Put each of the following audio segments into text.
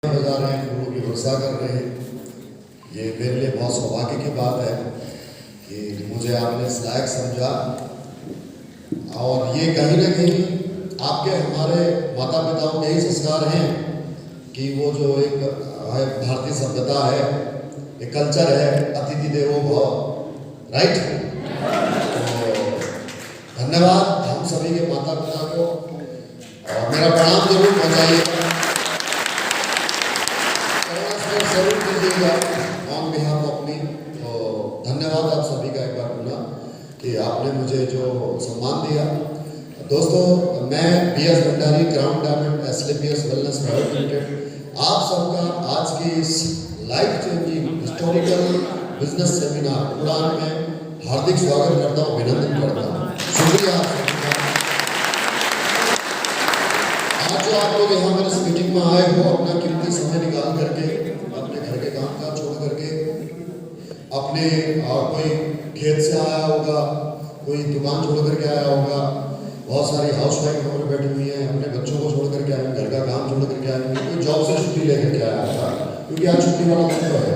बजा रहे हैं, फूलों की वर्षा कर रहे हैं। ये मेरे लिए बहुत सौभाग्य की बात है कि मुझे आपने इस लायक समझा, और ये कहीं ना कहीं आपके हमारे माता पिताओं के ही संस्कार हैं कि वो जो एक भारतीय सभ्यता है, एक कल्चर है, अतिथि देवो भव, राइट। तो धन्यवाद हम सभी के माता पिता को, और मेरा प्रणाम जरूर पहुँचाइएगा, जरूर कीजिएगा ऑन बिहाफ ऑफ मी। तो धन्यवाद आप सभी का एक बार बोला कि आपने मुझे जो सम्मान दिया। दोस्तों, मैं BS Bhandari, crown diamond Asclepius wellness private limited, आप सबका आज की इस life changing historical business seminar Udaan में हार्दिक स्वागत करता हूँ, अभिनंदन करता हूँ। शुक्रिया आप सभी का। आज जो आप लोग यहाँ पर इस मीटिंग में आए हो, अपना कीमती समय निकाल करके, अपने घर के काम काज छोड़ करके, अपने कोई खेत से आया होगा, कोई दुकान छोड़ करके आया होगा, बहुत सारी हाउस वाइफ वहाँ पर बैठी हुई हैं, अपने बच्चों को छोड़ करके आए, घर का काम छोड़ करके आए, कोई जॉब से छुट्टी लेकर के आया था, क्योंकि आज छुट्टी वाला दिन तो है।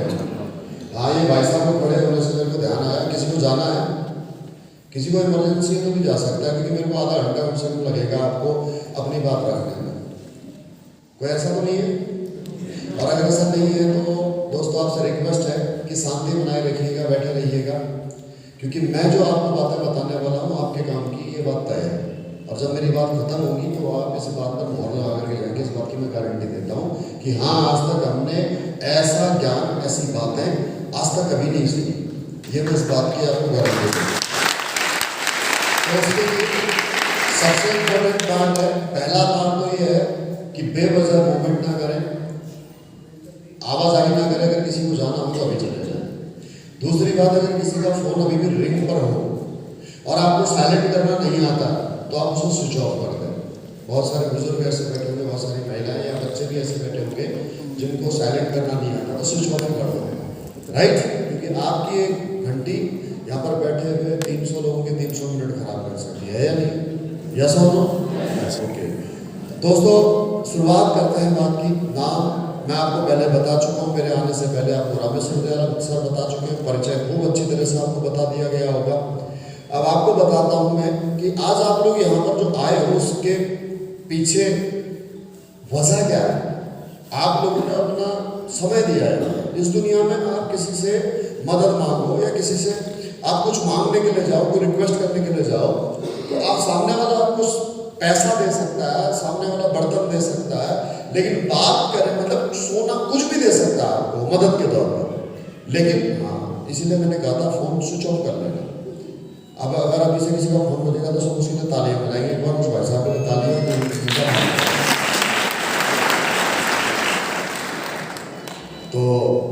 हाँ, ये भाई साहब को खड़े होने से मेरे को ध्यान आया, किसी को जाना है, किसी को इमरजेंसी है तो भी जा सकता है, क्योंकि मेरे को आधा घंटा कम से कम लगेगा आपको अपनी बात रखने में। कोई ऐसा तो नहीं है? और अगर ऐसा नहीं है तो दोस्तों आपसे रिक्वेस्ट है कि शांति बनाए रखिएगा, बैठे रहिएगा, क्योंकि मैं जो आपको बातें बताने वाला हूँ आपके काम की ये बात तय है। और जब मेरी बात खत्म होगी तो आप इस बात पर मोहर लगा करके जाएंगे, इस बात की मैं गारंटी देता हूँ कि हाँ, आज तक हमने ऐसा ज्ञान, ऐसी बातें आज तक कभी नहीं सुनी। ये मैं इस बात की आपको गारंटी देता हूँ। सबसे इम्पोर्टेंट बात है, पहला बात तो ये है कि बेवजह मूवमेंट ना करें, आवाजाही ना करें। अगर किसी को जाना हो तो अभी चले जाए। दूसरी बात, अगर किसी का फोन अभी भी रिंग पर हो और आपको साइलेंट करना नहीं आता तो आप उसको स्विच ऑफ कर दें। बहुत सारे बुजुर्ग ऐसे बैठे होंगे, बहुत सारी महिलाएं या बच्चे भी ऐसे बैठे होंगे जिनको साइलेंट करना नहीं आता, तो स्विच ऑफ कर दो, राइट। क्योंकि आपकी एक घंटी यहाँ पर बैठे हुए 300 लोगों के 300 मिनट खराब कर सकती है, या नहीं? यस और नो? ओके दोस्तों, शुरुआत करते हैं बात की। नाम मैं आपको पहले बता चुका हूँ, मेरे आने से पहले आपको रामेश्वर दयाल सर बता चुके हैं, परिचय खूब अच्छी तरह से आपको बता दिया गया होगा। अब आपको बताता हूँ मैं कि आज आप लोग यहाँ पर जो आए हो उसके पीछे वजह क्या है। आप लोगों ने अपना समय दिया है इस दुनिया में। आप किसी से मदद मांगो या किसी से आप कुछ मांगने के लिए जाओ, कोई रिक्वेस्ट करने के लिए जाओ, तो आप सामने वाला आपको पैसा दे सकता है, सामने वाला बर्तन दे सकता है, लेकिन बात करें मतलब सोना कुछ भी दे सकता है आपको मदद के तौर पर। लेकिन हाँ, इसीलिए मैंने कहा था फोन स्विच ऑफ कर लेना। अब अगर अभी से किसी का फोन बजेगा तो सब उसी ने तालियां बजाएंगे। एक बार कुछ भाई साहब ने तालियां। तो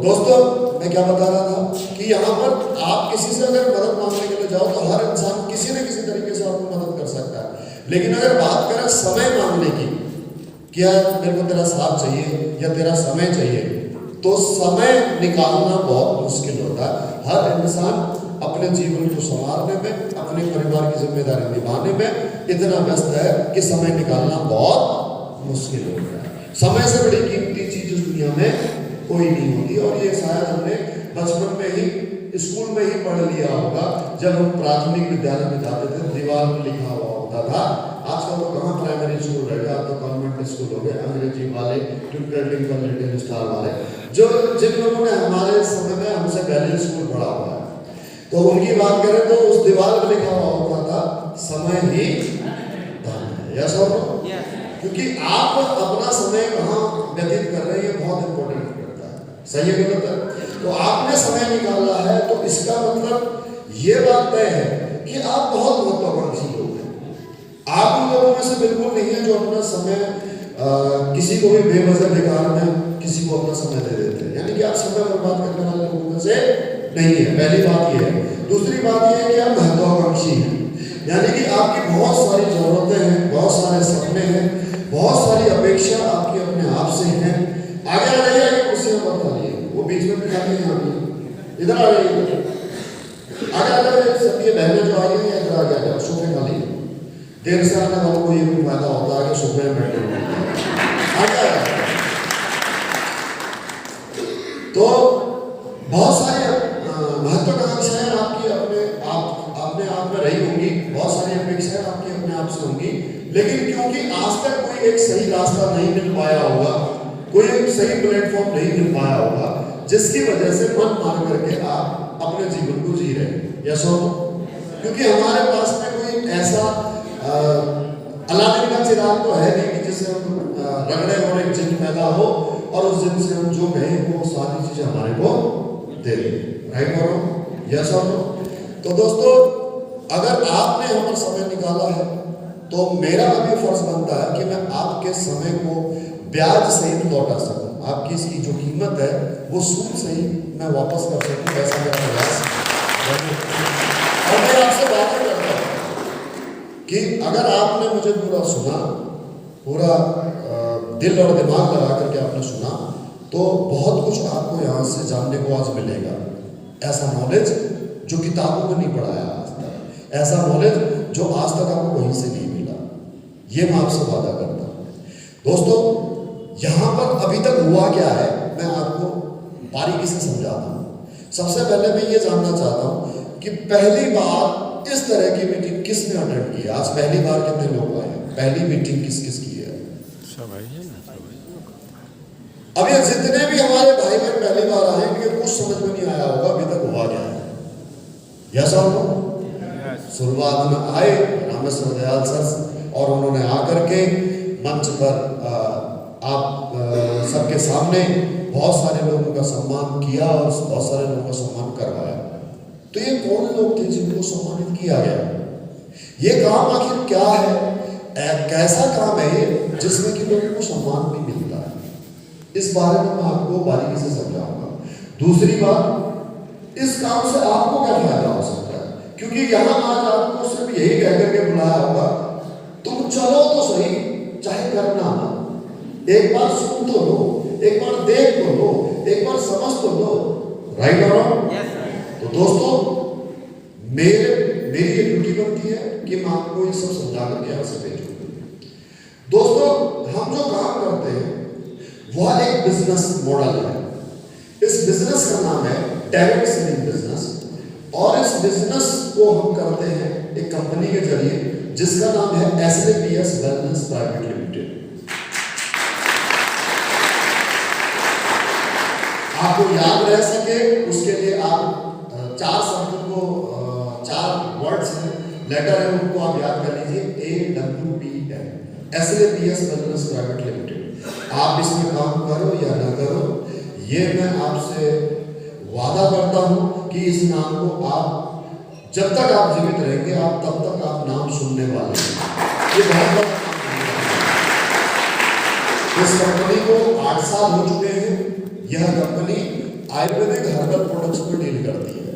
दोस्तों, मैं क्या बता रहा था कि यहाँ पर आप किसी से अगर मदद मांगने के लिए जाओ तो हर इंसान किसी न किसी तरीके से आपको मदद कर सकता है। लेकिन अगर बात करें समय मांगने की, क्या मेरे को तेरा साथ चाहिए या तेरा समय चाहिए, तो समय निकालना बहुत मुश्किल होता है। हर इंसान अपने जीवन को संवारने में, अपने परिवार की जिम्मेदारी निभाने में इतना व्यस्त है कि समय निकालना बहुत मुश्किल हो गया है। समय से बड़ी कीमती चीज इस दुनिया में कोई नहीं होती, और ये शायद हमने बचपन में ही स्कूल में ही पढ़ लिया होगा। जब हम प्राथमिक विद्यालय में जाते थे, दीवार में लिखा हुआ होता था। आजकल तो कहाँ प्राइमरी स्कूल रहेगा, अब तो कॉन्वेंट स्कूल हो गए, अंग्रेजी वाले, ट्विंकल लिटिल स्टार वाले, जो जिन लोगों ने हमारे समय में हमसे पहले स्कूल पढ़ा हुआ है, तो उनकी बात करें तो उस दीवार में लिखा हुआ होता था, समय ही धन है। यस और नो? क्योंकि आप अपना समय कहाँ व्यतीत कर रहे हैं बहुत इंपॉर्टेंट करता है। सही है गलत है? तो आपने समय निकाला है तो इसका मतलब ये बात तय है कि आप बहुत महत्वाकांक्षी लोग हैं। आप उन लोगों में से बिल्कुल नहीं है जो अपना समय किसी को भी बेवजह बेकार में किसी को अपना समय दे देते हैं, यानी कि आप समय बर्बाद करने वाले लोगों में से नहीं है। पहली बात ये है। दूसरी बात ये है कि आप महत्वाकांक्षी हैं, यानी कि आपकी बहुत सारी जरूरतें हैं, बहुत सारे सपने हैं, बहुत सारी अपेक्षा आपकी अपने आप से हैं। आगे आ जाइए, आगे कुर्सियां मत खालिए, वो बीच में भी खाली नहीं आती, इधर आ जाइए, आगे आ जाइए। सब ये बहनें जो आई हैं इधर आ जाए, सोफे खाली है। देर से आने वालों को ये भी फायदा होता है कि सोफे में बैठे आगे तो बहुत सारी महत्वाकांक्षाएं आपकी अपने आप में रही होंगी, बहुत सारी अपेक्षाएं आपकी अपने आप से होंगी, लेकिन क्योंकि आज तक कोई एक सही रास्ता नहीं मिल पाया होगा, कोई एक सही प्लेटफॉर्म नहीं मिल पाया होगा, जिसकी वजह से मन मार करके आप अपने जीवन को जी रहे हैं। या सो क्योंकि हमारे पास में कोई ऐसा अलादीन का चिराग तो है नहीं कि जिससे हम रगड़े और एक जिन पैदा हो और उस जिन से हम जो कहें वो सारी चीजें हमारे को दे दे। राइट और यस और नो। तो दोस्तों, अगर आपने हमारा समय निकाला है तो मेरा अभी फर्ज बनता है कि मैं आपके समय को ब्याज सहित लौटा सकूं, आपकी इसकी जो कीमत है वो सूद सहित मैं वापस कर सकूं, ऐसा मेरा प्रयास। और मैं आपसे बातें करता हूं कि अगर आपने मुझे पूरा सुना, पूरा दिल और दिमाग लगा करके आपने सुना, तो बहुत कुछ आपको यहाँ से जानने को आज मिलेगा। ऐसा नॉलेज जो किताबों में नहीं पढ़ाया आज तक, ऐसा नॉलेज जो आज तक आपको कहीं से नहीं मिला, ये मैं आपसे वादा करता हूँ। दोस्तों, यहाँ पर अभी तक हुआ क्या है मैं आपको बारीकी से समझाता हूँ। सबसे पहले मैं ये जानना चाहता हूँ कि पहली बार इस तरह की मीटिंग किसने अटेंड की? आज पहली बार कितने लोग आए? पहली मीटिंग किस किस की है? अभी जितने भी हमारे भाई बहन पहली बार आए, इनके कुछ समझ में नहीं आया होगा अभी तक हुआ क्या है। यस और नो? शुरुआत में आए रामेश्वर दयाल सर और उन्होंने आकर के मंच पर आप सबके सामने बहुत सारे लोगों का सम्मान किया और बहुत सारे लोगों का सम्मान करवाया। तो ये कौन लोग थे जिनको सम्मानित किया गया? ये काम आखिर क्या है? कैसा काम है ये जिसमें कि लोगों को सम्मान भी मिलता है? इस बारे में मैं आपको बारीकी से समझाऊंगा। दूसरी बात, इस काम से आपको क्या फायदा हो सकता है? क्योंकि यहाँ आज आपको सिर्फ यही कह करके बुलाया होगा, तुम चलो तो सही, चाहे करना ना, एक बार सुन तो लो, एक बार देख तो लो, एक बार समझ तो लो। राइट और तो दोस्तों, मेरी ये ड्यूटी बनती है कि मैं आपको ये सब समझा करके यहाँ से भेजूं। दोस्तों, हम जो काम करते हैं वह एक बिजनेस मॉडल है। इस बिजनेस का नाम है डायरेक्ट सेलिंग बिजनेस, और इस बिजनेस को हम करते हैं एक कंपनी के जरिए जिसका नाम है SLPS वेलनेस प्राइवेट लिमिटेड। आपको याद रह सके उसके लिए आप चार शब्दों को, चार वर्ड्स हैं, लेटर है, उनको आप याद कर लीजिए। AWPN, SLPS wellness private limited. आप इसमें काम करो या ना करो, ये मैं आपसे वादा करता हूं कि इस नाम को आप जब तक आप जीवित रहेंगे, आप तब तक आप नाम सुनने वाले हैं। ये बहुत बड़ा इस कंपनी को 8 साल हो चुके हैं। यह कंपनी आयुर्वेदिक हर्बल प्रोडक्ट्स में डील करती है।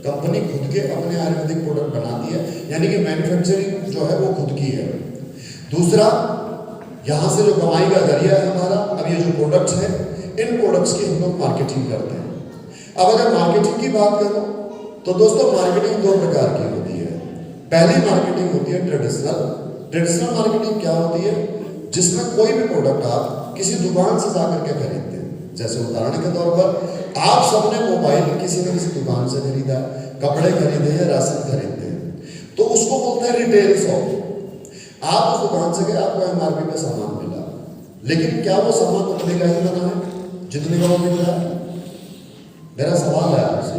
कंपनी खुद के अपने आयुर्वेदिक प्रोडक्ट बनाती है, यानी कि मैन्युफैक्चरिंग जो है वो खुद की है। दूसरा, यहाँ से जो कमाई का जरिया है हमारा, अब ये जो प्रोडक्ट्स हैं, इन प्रोडक्ट्स की हम लोग मार्केटिंग करते हैं। अब अगर मार्केटिंग की बात करो तो दोस्तों, मार्केटिंग 2 प्रकार की होती है। पहली मार्केटिंग होती है ट्रेडिशनल मार्केटिंग। क्या होती है? जिसमें कोई भी प्रोडक्ट आप किसी दुकान से जाकर के खरीदते हैं। जैसे उदाहरण के तौर पर आप सबने मोबाइल किसी न किसी दुकान से खरीदा, कपड़े खरीदे या राशन खरीदते हैं, तो उसको बोलते हैं रिटेल शॉप। आप उस दुकान से गए, आपको MRP पे सामान मिला, लेकिन क्या वो सामान उतने का ही बना है जितने का वो मिल रहा है? मेरा सवाल है आपसे,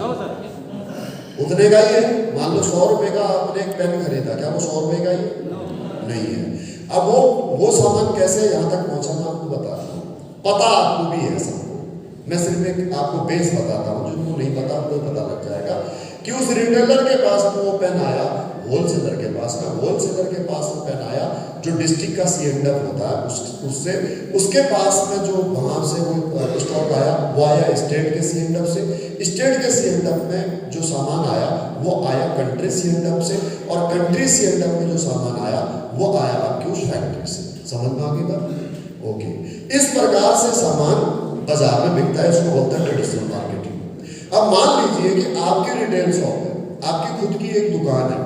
उतने का ही है? मान लो 100 रुपए का आपने एक पेन खरीदा, क्या वो 100 रुपए का ही नहीं है? अब वो सामान कैसे यहाँ तक पहुंचा मैं आपको बताता हूँ। पता आपको भी है सबको, मैं सिर्फ एक आपको बेस बताता हूँ, जिनको नहीं पता उनको पता लग जाएगा कि उस रिटेलर के पास में वो पेन आया, होलसेलर के पास में पेन आया जो डिस्ट्रिक्ट का CMF होता है, उससे उसके पास में जो वहाँ से वो स्टॉक आया वो आया स्टेट के CMF से, स्टेट के CMF में जो सामान आया वो आया कंट्री CMF से, और कंट्री CMF में जो सामान आया वो आया आपकी उस फैक्ट्री से। समझ में आ गई बात? ओके। इस प्रकार से सामान बाजार में बिकता है, इसको बोलते हैं ट्रेडिशनल मार्केटिंग। अब मान लीजिए कि आपकी रिटेल शॉप है, आपकी खुद की एक दुकान है।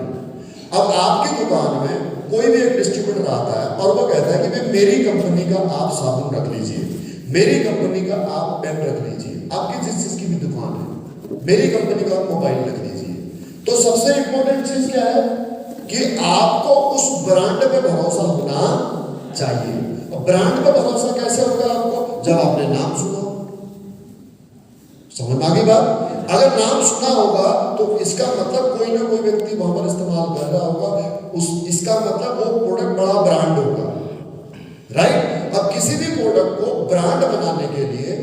अब आपकी दुकान में कोई भी एक डिस्ट्रीब्यूटर आता है और वो कहता है कि भाई मेरी कंपनी का आप साबुन रख लीजिए, मेरी कंपनी का आप पेन रख लीजिए, आपकी जिस चीज की भी दुकान है, मेरी कंपनी का आप मोबाइल रख लीजिए। तो सबसे इंपॉर्टेंट चीज क्या है कि आपको उस ब्रांड पे भरोसा होना चाहिए। और ब्रांड पे भरोसा कैसे होगा आपको? जब आपने नाम सुना। समझ में आ गई बात? अगर नाम सुना होगा तो इसका मतलब कोई ना कोई व्यक्ति वहां पर इस्तेमाल कर रहा होगा, इसका मतलब वो प्रोडक्ट बड़ा ब्रांड होगा, राइट? अब किसी भी प्रोडक्ट को ब्रांड बनाने के लिए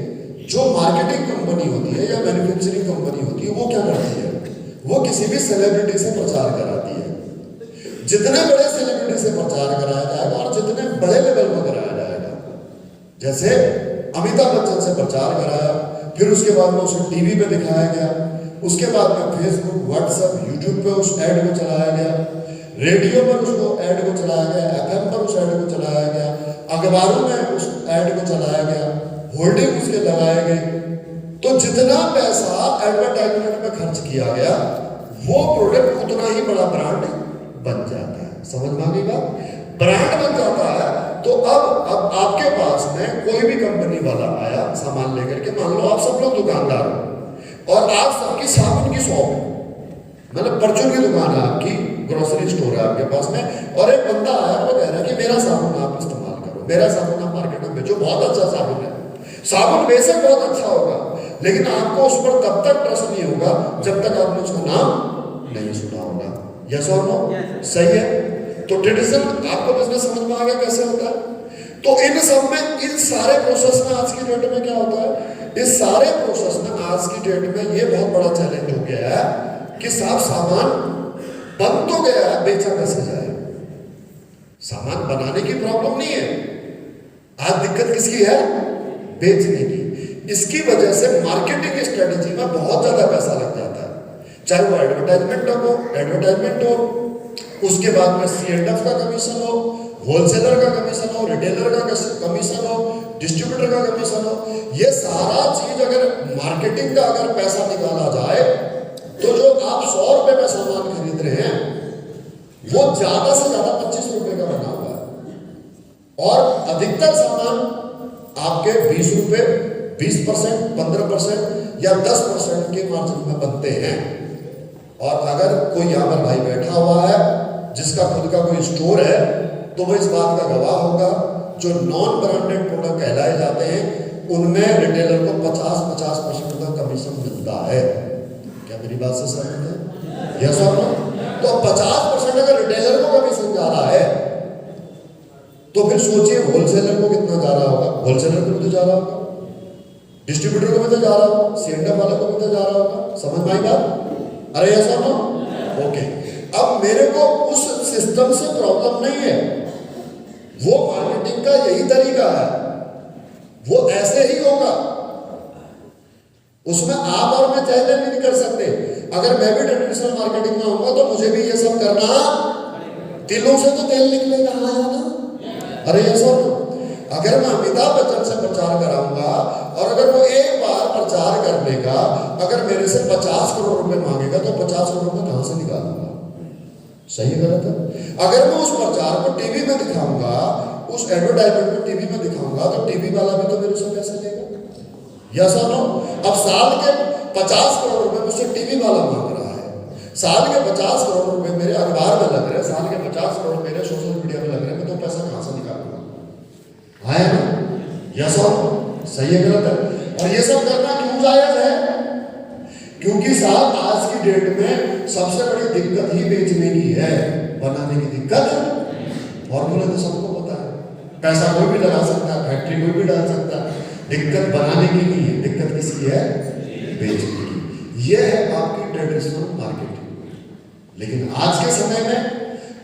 जो मार्केटिंग कंपनी होती है या मैन्युफैक्चरिंग कंपनी होती है, वो क्या करती है? वो किसी भी सेलिब्रिटी से प्रचार कराती है। जितने बड़े सेलिब्रिटी से प्रचार कराया जाएगा और जितने बड़े लेवल पर कराया जाएगा, जैसे अमिताभ बच्चन से प्रचार कराया, फिर उसके बाद में उसे टीवी पे दिखाया गया, उसके बाद में फेसबुक, व्हाट्सएप, यूट्यूब पे उस ऐड को चलाया गया, रेडियो पर उसको ऐड को चलाया गया, एफएम पर उस ऐड को चलाया गया, अखबारों में उस ऐड को चलाया गया, होर्डिंग उसके लगाए गए। तो जितना पैसा एडवर्टाइजमेंट में खर्च किया गया, वो प्रोडक्ट उतना ही बड़ा ब्रांड बन जाता है। समझ में आ गई बात? ब्रांड बन जाता है। तो अब आपके पास में कोई भी कंपनी वाला आया सामान लेकर के, मान लो आप सब लोग दुकानदार हो और आप सबकी साबुन की शॉप है, मतलब परचून की दुकान है आपकी, ग्रोसरी स्टोर है आपके पास में, और एक बंदा आया वो कह रहा है कि मेरा साबुन आप इस्तेमाल करो, मेरा साबुन आप मार्केट में बेचो, बहुत अच्छा साबुन है। साबुन बेशक बहुत अच्छा होगा, लेकिन आपको उस पर तब तक ट्रस्ट नहीं होगा जब तक आपने उसका नाम नहीं सुना होगा। यस और नो? सही है? तो ट्रेडिशनल आपको बिजनेस समझ में आ गया कैसे होता है? तो इन सब में, इन सारे प्रोसेस में आज की डेट में क्या होता है? इस सारे प्रोसेस में आज की डेट में ये बहुत बड़ा चैलेंज हो गया है कि साहब सामान बन तो गया है, बेचा कैसे जाए? सामान बनाने की प्रॉब्लम नहीं है, आज दिक्कत किसकी है? बेचने की। इसकी वजह से मार्केटिंग स्ट्रेटेजी में बहुत ज्यादा पैसा लग जाता है, चाहे वो एडवर्टाइजमेंट हो, उसके बाद में C&F का कमीशन हो, होलसेलर का कमीशन हो, रिटेलर का कमीशन हो, डिस्ट्रीब्यूटर का कमीशन हो। ये सारा चीज अगर मार्केटिंग का अगर पैसा निकाला जाए तो जो आप 100 रुपए में सामान खरीद रहे हैं वो ज्यादा से ज्यादा 25 रुपए का बना हुआ है, और अधिकतर सामान आपके 20 रुपए, 20%, 15% या 10% के मार्जिन में बनते हैं। और अगर कोई यहाँ पर भाई बैठा हुआ है जिसका खुद का कोई स्टोर है, तो वो इस बात का गवाह होगा, जो नॉन ब्रांडेड प्रोडक्ट कहलाए जाते हैं उनमें रिटेलर को 50% का कमीशन मिलता है। क्या मेरी बात से सहमत है? यस और नो? तो 50% अगर रिटेलर को कमीशन जा रहा है तो फिर सोचिए होलसेलर को कितना जा रहा होगा, होलसेलर को भी तो जा रहा होगा, डिस्ट्रीब्यूटर को भी तो जा रहा होगा, C&F वाले को भी तो जा रहा होगा। समझ में आई बात? अरे यस और नो? ओके। अब मेरे को उस सिस्टम से प्रॉब्लम नहीं है, वो मार्केटिंग का यही तरीका है, वो ऐसे ही होगा, उसमें आप और मैं चैलेंज नहीं कर सकते। अगर मैं भी ट्रेडिशनल मार्केटिंग में आऊंगा तो मुझे भी ये सब करना, दिलों से तो तेल निकलेगा, हाँ या ना? अरे यस और नो? अगर मैं अमिताभ बच्चन से प्रचार कराऊंगा और अगर वो एक बार प्रचार करने का अगर मेरे से 50 करोड़ रुपए मांगेगा तो 50 करोड़ रुपए कहां से निकालूंगा? सही है गलत है? अगर मैं उस प्रचार को टीवी में दिखाऊंगा, उस एडवर्टाइजमेंट को टीवी में दिखाऊंगा, तो टीवी वाला भी तो मेरे से पैसे लेगा। यस और नो? अब साल के 50 करोड़ रुपए मुझसे टीवी वाला मांग रहा है, साल के 50 करोड़ रुपए मेरे अखबार में लग रहे हैं, साल के 50 करोड़ मेरे सोशल मीडिया में लग रहे हैं, मैं तो पैसा कहां से निकालूंगा? है ना? यस और नो? सही है गलत है? और ये सब करना क्यों जायज है? क्योंकि साहब आज की डेट में सबसे बड़ी दिक्कत ही बेचने की है, बनाने की दिक्कत। फॉर्मूला तो सबको पता है, पैसा कोई भी लगा सकता है, फैक्ट्री कोई भी डाल सकता है, दिक्कत बनाने की नहीं है, दिक्कत किसकी है? बेचने की। यह है आपकी ट्रेडिशनल मार्केटिंग। लेकिन आज के समय में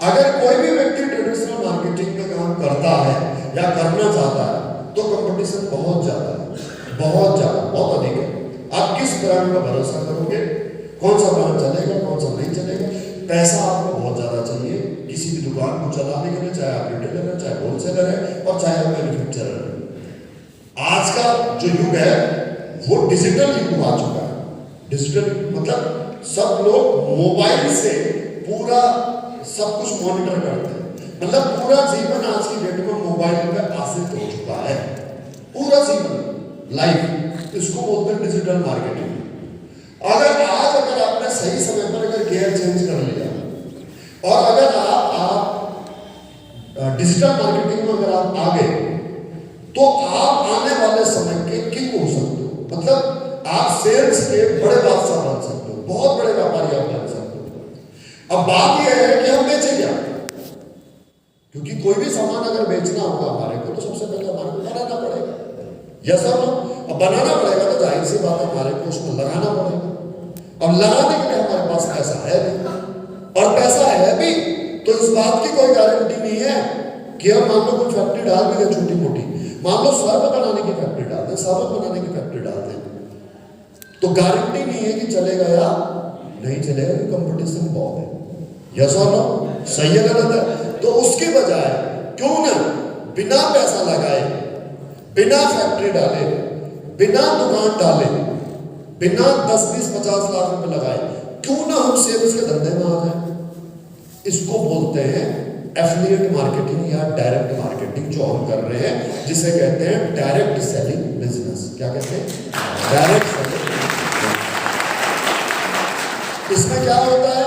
अगर कोई भी व्यक्ति ट्रेडिशनल मार्केटिंग में काम करता है या करना चाहता है तो कंपटीशन बहुत ज्यादा है, बहुत ज्यादा, बहुत अधिक है। आप किस ब्रांड पर भरोसा करोगे? कौन सा ब्रांड चलेगा, कौन सा नहीं चलेगा? पैसा आपको बहुत ज्यादा चाहिए किसी भी दुकान को चलाने के लिए, चाहे आप रिटेलर है, चाहे होलसेलर है और चाहे आप मैन्युफैक्चरर है। आज का जो युग है वो डिजिटल युग आ चुका है। डिजिटल मतलब सब लोग मोबाइल से पूरा सब कुछ मॉनिटर करते हैं, मतलब पूरा जीवन आज की डेट में मोबाइल पे आश्रित हो चुका है। पूरा जीवन लाइफ, इसको बोलते हैं डिजिटल मार्केटिंग। अगर आपने सही समय पर अगर गियर चेंज कर लिया और अगर आप डिजिटल मार्केटिंग में अगर आप आ गए तो आप आने वाले समय के किंग हो सकते हो। मतलब आप सेल्स के बड़े बादशाह बन सकते हो, बहुत बड़े व्यापारी आप बन सकते हो। अब बात यह है कि हम बेचे क्या, क्योंकि कोई भी सामान अगर बेचना होगा हमारे को तो सबसे पहले हमारे को बनाना पड़ेगा। यस और नो? अब बनाना पड़ेगा तो जाहिर सी बात है हमारे को उसमें लगाना पड़ेगा। अब लगाने के लिए हमारे पास पैसा है नहीं, और पैसा है भी तो इस बात की कोई गारंटी नहीं है कि हम मान लो कोई फैक्ट्री डाल भी दे छोटी मोटी, मान लो सर्फ बनाने की फैक्ट्री डाल दें, साबुन बनाने की फैक्ट्री डाल दें, तो गारंटी नहीं है कि चलेगा या नहीं चलेगा, कि कंपटीशन बहुत है। यस और नो? सही है गलत है? तो उसके बजाय क्यों ना बिना पैसा लगाए, बिना फैक्ट्री डाले, बिना दुकान डाले, बिना 10, 20, 50 लाख रुपए लगाए, क्यों ना हम सेल्स के धंधे में आ जाए। इसको बोलते हैं एफिलिएट मार्केटिंग या डायरेक्ट मार्केटिंग, जो हम कर रहे हैं, जिसे कहते हैं डायरेक्ट सेलिंग बिजनेस। क्या कहते हैं? Direct selling. इसमें क्या होता है?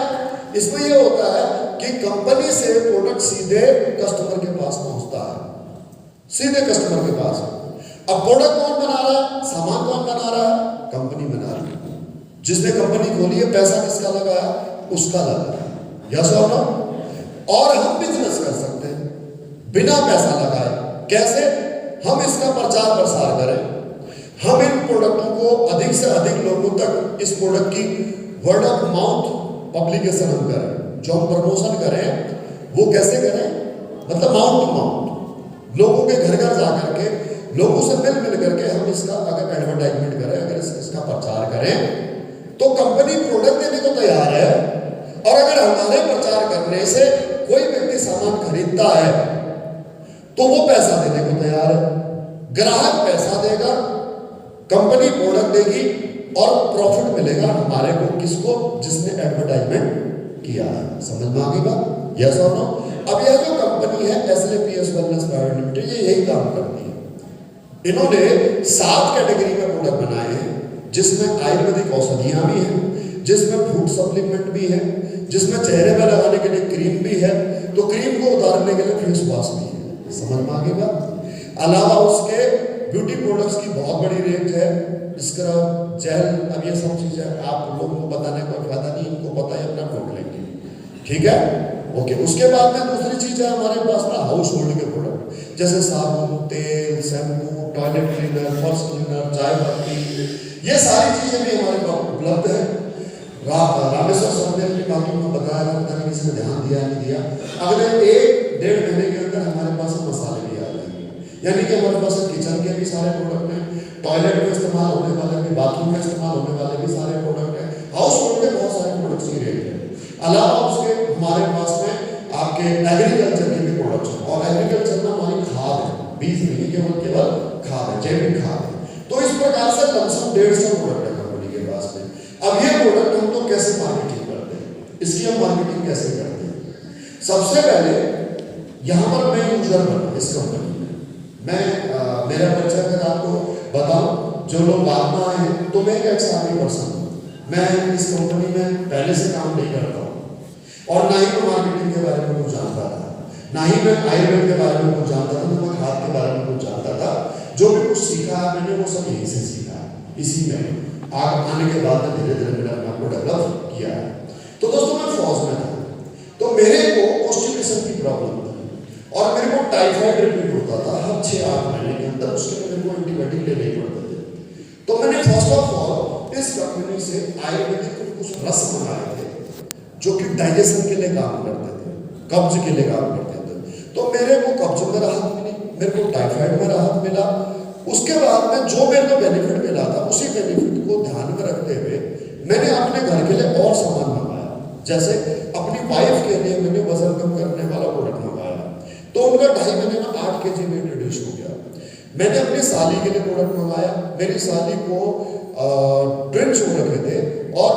इसमें यह होता है कि कंपनी से प्रोडक्ट सीधे कस्टमर के पास पहुंचता है, सीधे कस्टमर के पास। अब प्रोडक्ट कौन बना रहा है, सामान कौन बना रहा है? कंपनी बना रही है। जिसने कंपनी खोली है, पैसा किसका लगा है? उसका लगा है। यस और नो? और हम बिजनेस कर सकते हैं बिना पैसा लगाए। कैसे? हम इसका प्रचार प्रसार करें, हम इन प्रोडक्टों को अधिक से अधिक लोगों तक, इस प्रोडक्ट की वर्ड ऑफ माउथ पब्लिकेशन हम करें। जो हम प्रमोशन करें वो कैसे करें? मतलब माउथ टू माउथ, लोगों के घर घर जाकर के, लोगों से मिल करके हम इसका अगर एडवर्टाइजमेंट करें, अगर इसका प्रचार करें, तो कंपनी प्रोडक्ट देने को तैयार है। और अगर हमारे प्रचार करने से कोई व्यक्ति सामान खरीदता है तो वो पैसा देने को तैयार है। ग्राहक पैसा देगा, कंपनी प्रोडक्ट देगी और प्रॉफिट मिलेगा हमारे को, किसको? जिसने एडवर्टाइजमेंट किया है। समझ में आ गई बात? यस और नो? अब यह जो कंपनी है SLAPS वेलनेस प्राइवेट लिमिटेड, ये यही काम करती है। इन्होंने 7 कैटेगरी में प्रोडक्ट बनाए हैं, जिसमें आयुर्वेदिक औषधियां भी हैं, जिसमें फूड सप्लीमेंट भी है, जिसमें चेहरे पर लगाने के लिए क्रीम भी है, तो क्रीम को उतारने के लिए फेस वॉश भी है। समझ में आ गई बात? अलावा उसके ब्यूटी प्रोडक्ट्स की बहुत बड़ी रेंज है, स्क्रब, जेल, अब ये सब चीजें आप लोगों को बताने का फायदा नहीं, इनको पता है, अपना नोट लेंगे। ठीक है, ओके। उसके बाद में दूसरी चीज है हमारे पास ना हाउस होल्ड के प्रोडक्ट, जैसे साबुन, तेल, शैम्पू, टॉयलेट क्लीनर, फर्श क्लीनर, चाय पत्ती, ये सारी चीजें भी हमारे पास उपलब्ध है। रामेश्वर सर ने अपनी बातों में बताया, पता नहीं किसी ने ध्यान दिया नहीं दिया, अगले 1-1.5 महीने के अंदर हमारे पास मसाले भी आ जाएंगे। यानी कि हमारे पास किचन के भी सारे प्रोडक्ट हैं, टॉयलेट में इस्तेमाल होने वाले भी, बाथरूम में इस्तेमाल होने वाले भी सारे प्रोडक्ट हैं, हाउस होल्ड के बहुत सारे प्रोडक्ट्स की रेंज है। अलावा उसके हमारे पास में आपके एग्रीकल्चर के भी प्रोडक्ट्स हैं, और एग्रीकल्चर में हमारी खाद है, बीज नहीं केवल खाद है, जैविक खाद है। तो इस प्रकार से लमसम 150 प्रोडक्ट है कंपनी के पास में। अब ये प्रोडक्ट हम लोग कैसे मार्केटिंग करते हैं, इसकी हम मार्केटिंग कैसे करते हैं? सबसे पहले यहाँ पर मैं यूजर बना इस कंपनी में, मैं मेरा परिचय अगर आपको बताऊं, जो लोग बाद में आए हैं, तो मैं एक एक्सआरपी पर्सन हूँ। मैं इस कंपनी में पहले से काम नहीं करता हूँ, और ना ही मैं मार्केटिंग के बारे में कुछ जानता था, ना ही मैं आयुर्वेद के बारे में कुछ जानता था, ना मैं खाद के बारे में कुछ जानता था। जो भी कुछ सीखा है मैंने वो सब यहीं से सीखा है, इसी में आने के बाद में धीरे धीरे मैंने अपने आप को डेवलप किया है। तो दोस्तों मैं फौज में था, तो मेरे को कॉन्स्टिपेशन की प्रॉब्लम थी, और मेरे को टाइफाइड रिपीट होता था हर 6-8 महीने के अंदर, उसके लिए मेरे को एंटीबायोटिक लेने ही पड़ते थे। तो मैंने फर्स्ट ऑफ ऑल इस कंपनी से आयुर्वेदिक कुछ रस मंगाए थे, जो कि डाइजेशन के लिए काम करते थे, कब्ज के लिए काम करते थे। तो मेरे को कब्ज में राहत मिली, मेरे को टाइफाइड में राहत मिला। उसके बाद में जो मेरे को बेनिफिट मिला था, उसी बेनिफिट को ध्यान में रखते हुए मैंने अपने घर के लिए और सामान मंगाया। जैसे अपनी वाइफ के लिए मैंने वजन कम करने वाला प्रोडक्ट मंगाया, तो उनका 2.5 महीने में 8 kg वेट रिड्यूस हो गया। मैंने अपनी साली के लिए प्रोडक्ट मंगाया, मेरी साली को ट्विंस हो रखे थे और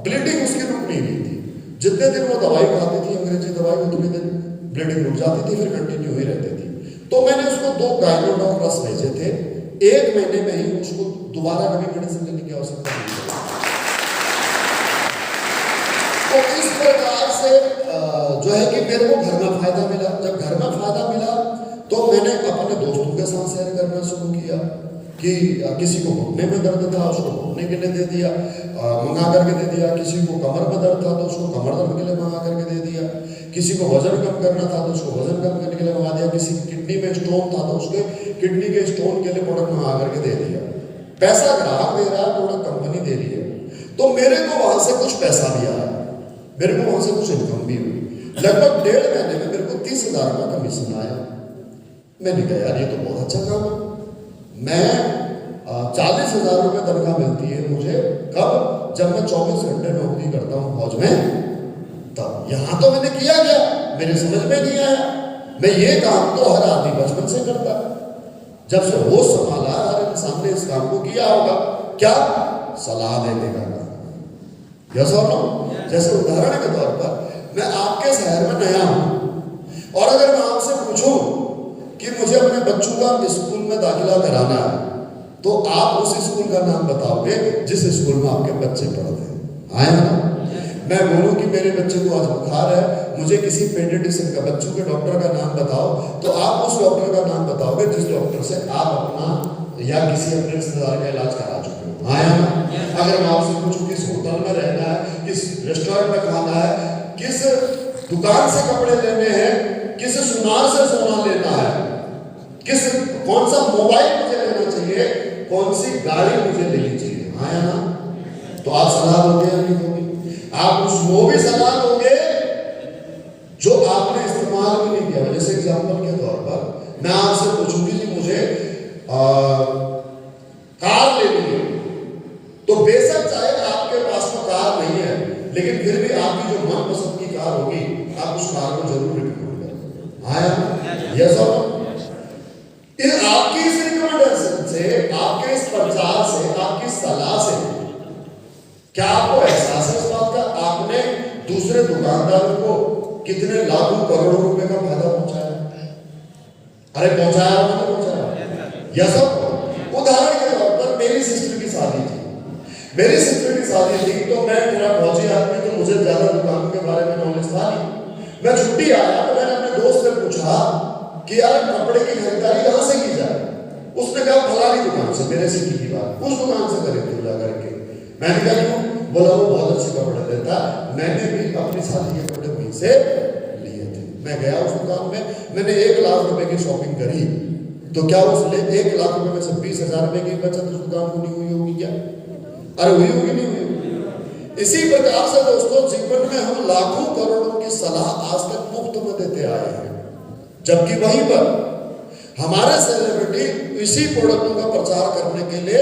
ब्लीडिंग उसकी रुक नहीं रही थी। जितने दिन वो दवाई खाती थी, अंग्रेजी दवाई, उतने दिन ब्लीडिंग रुक जाती थी, फिर कंटिन्यू ही रहती थी। तो मैंने उसको 2 गाइनोडॉन रस भेजे थे, 1 महीने में ही उसको दोबारा कभी मेडिसिन लेने की आवश्यकता नहीं है। तो इस प्रकार से जो है कि मेरे को घर में फायदा मिला। जब घर में फायदा मिला तो मैंने अपने दोस्तों के साथ शेयर करना शुरू किया कि किसी को घुटने में दर्द था उसको घुटने के लिए दे दिया, मंगा करके दे दिया। किसी को कमर में दर्द था तो उसको कमर दर्द के लिए मंगा करके दे दिया। किसी को वजन कम करना था तो उसको वजन कम करने के लिए मंगा दिया। किसी की किडनी में स्टोन था तो उसके किडनी के स्टोन के लिए प्रोडक्ट मंगा करके दे दिया। पैसा ग्राहक दे रहा है, प्रोडक्ट कंपनी दे रही है। तो मेरे को वहां से कुछ पैसा भी आया, मेरे को वहां से कुछ इनकम भी हुई। लगभग 1.5 महीने में मेरे को 30,000 का कमीशन आया। मैंने कहा यार ये तो बहुत अच्छा काम है। मैं 40,000 रुपये तनख्वाह मिलती है मुझे, कब? जब मैं 24 घंटे नौकरी करता हूँ फौज में, तब। यहाँ तो मैंने किया क्या, मेरे समझ में नहीं आया। मैं ये काम तो हर आदमी बचपन से करता, जब से होश संभाला हर इंसान ने इस काम को किया होगा। क्या? सलाह देने का काम। यस और नो? जैसे उदाहरण के तौर पर मैं आपके शहर में नया हूं और अगर मैं आपसे पूछूं कि मुझे अपने बच्चों का स्कूल में दाखिला कराना है, तो आप उस स्कूल का नाम बताओगे जिस स्कूल में आपके बच्चे पढ़ते हैं। आए ना? मैं बोलूं कि मेरे बच्चे को आज बुखार है, मुझे किसी पेडियाट्रिशियन का, बच्चों के डॉक्टर का नाम बताओ, तो आप उस डॉक्टर का नाम बताओगे जिस डॉक्टर से आप अपना या किसी अपने रिश्तेदार का इलाज करा चुके हो। आया ना? अगर मैं आपसे पूछूं किस होटल में रहना है, किस रेस्टोरेंट में खाना है, किस दुकान से कपड़े लेने हैं, किस सुनार से सोना लेना है, कौन सा मोबाइल मुझे लेना चाहिए, कौन सी गाड़ी मुझे लेनी चाहिए, आया ना? तो आप सलाह दोगे या नहीं दोगे? आप उसको भी सलाह दोगे जो आपने इस्तेमाल भी नहीं किया। जैसे एग्जाम्पल के तौर पर मैं आपसे पूछूंगी कि मुझे कार लेनी है, तो बेशक चाहे आपके पास में कार नहीं है, लेकिन फिर भी आपकी जो मनपसंद की कार होगी आप उस कार को जरूर रिकमेंड करेंगे। आया? यस और नो? आपकी इस रिकमेंडेशन से, आपके इस प्रचार से, आपकी सलाह से क्या आपको एहसास है इस बात का आपने दूसरे दुकानदारों को कितने लाखों करोड़ों रुपए का फायदा पहुंचाया? अरे पहुंचाया या नहीं पहुंचाया? यस और नो? उदाहरण के तौर पर मेरी सिस्टर की शादी थी। मेरी सिस्टर की शादी थी तो मैं थोड़ा फौजी आदमी, तो मुझे ज्यादा दुकानों के बारे में नॉलेज था नहीं। मैं छुट्टी आया तो मैंने अपने दोस्त से पूछा कि यार कपड़े की खरीदारी कहां से की जाए? उसने कहा फलानी दुकान से। मेरे सिटी की बात, उस दुकान से खरीदो जा करके। मैंने कहा क्यों? बोला वो बहुत अच्छे कपड़े देता, मैंने भी अपनी शादी के कपड़े वहीं से लिए थे। मैं गया उस दुकान में, मैंने 1 लाख रुपए की शॉपिंग करी, तो क्या उस 1 लाख रुपए में से 20,000 रुपए की बचत उस दुकान को नहीं हुई होगी क्या? अरे हुई होगी नहीं हुई होगी? इसी प्रकार से दोस्तों जीवन में हम लाखों करोड़ों की सलाह आज तक मुफ्त में देते आए हैं, जबकि वहीं पर हमारे सेलिब्रिटी इसी प्रोडक्टों का प्रचार करने के लिए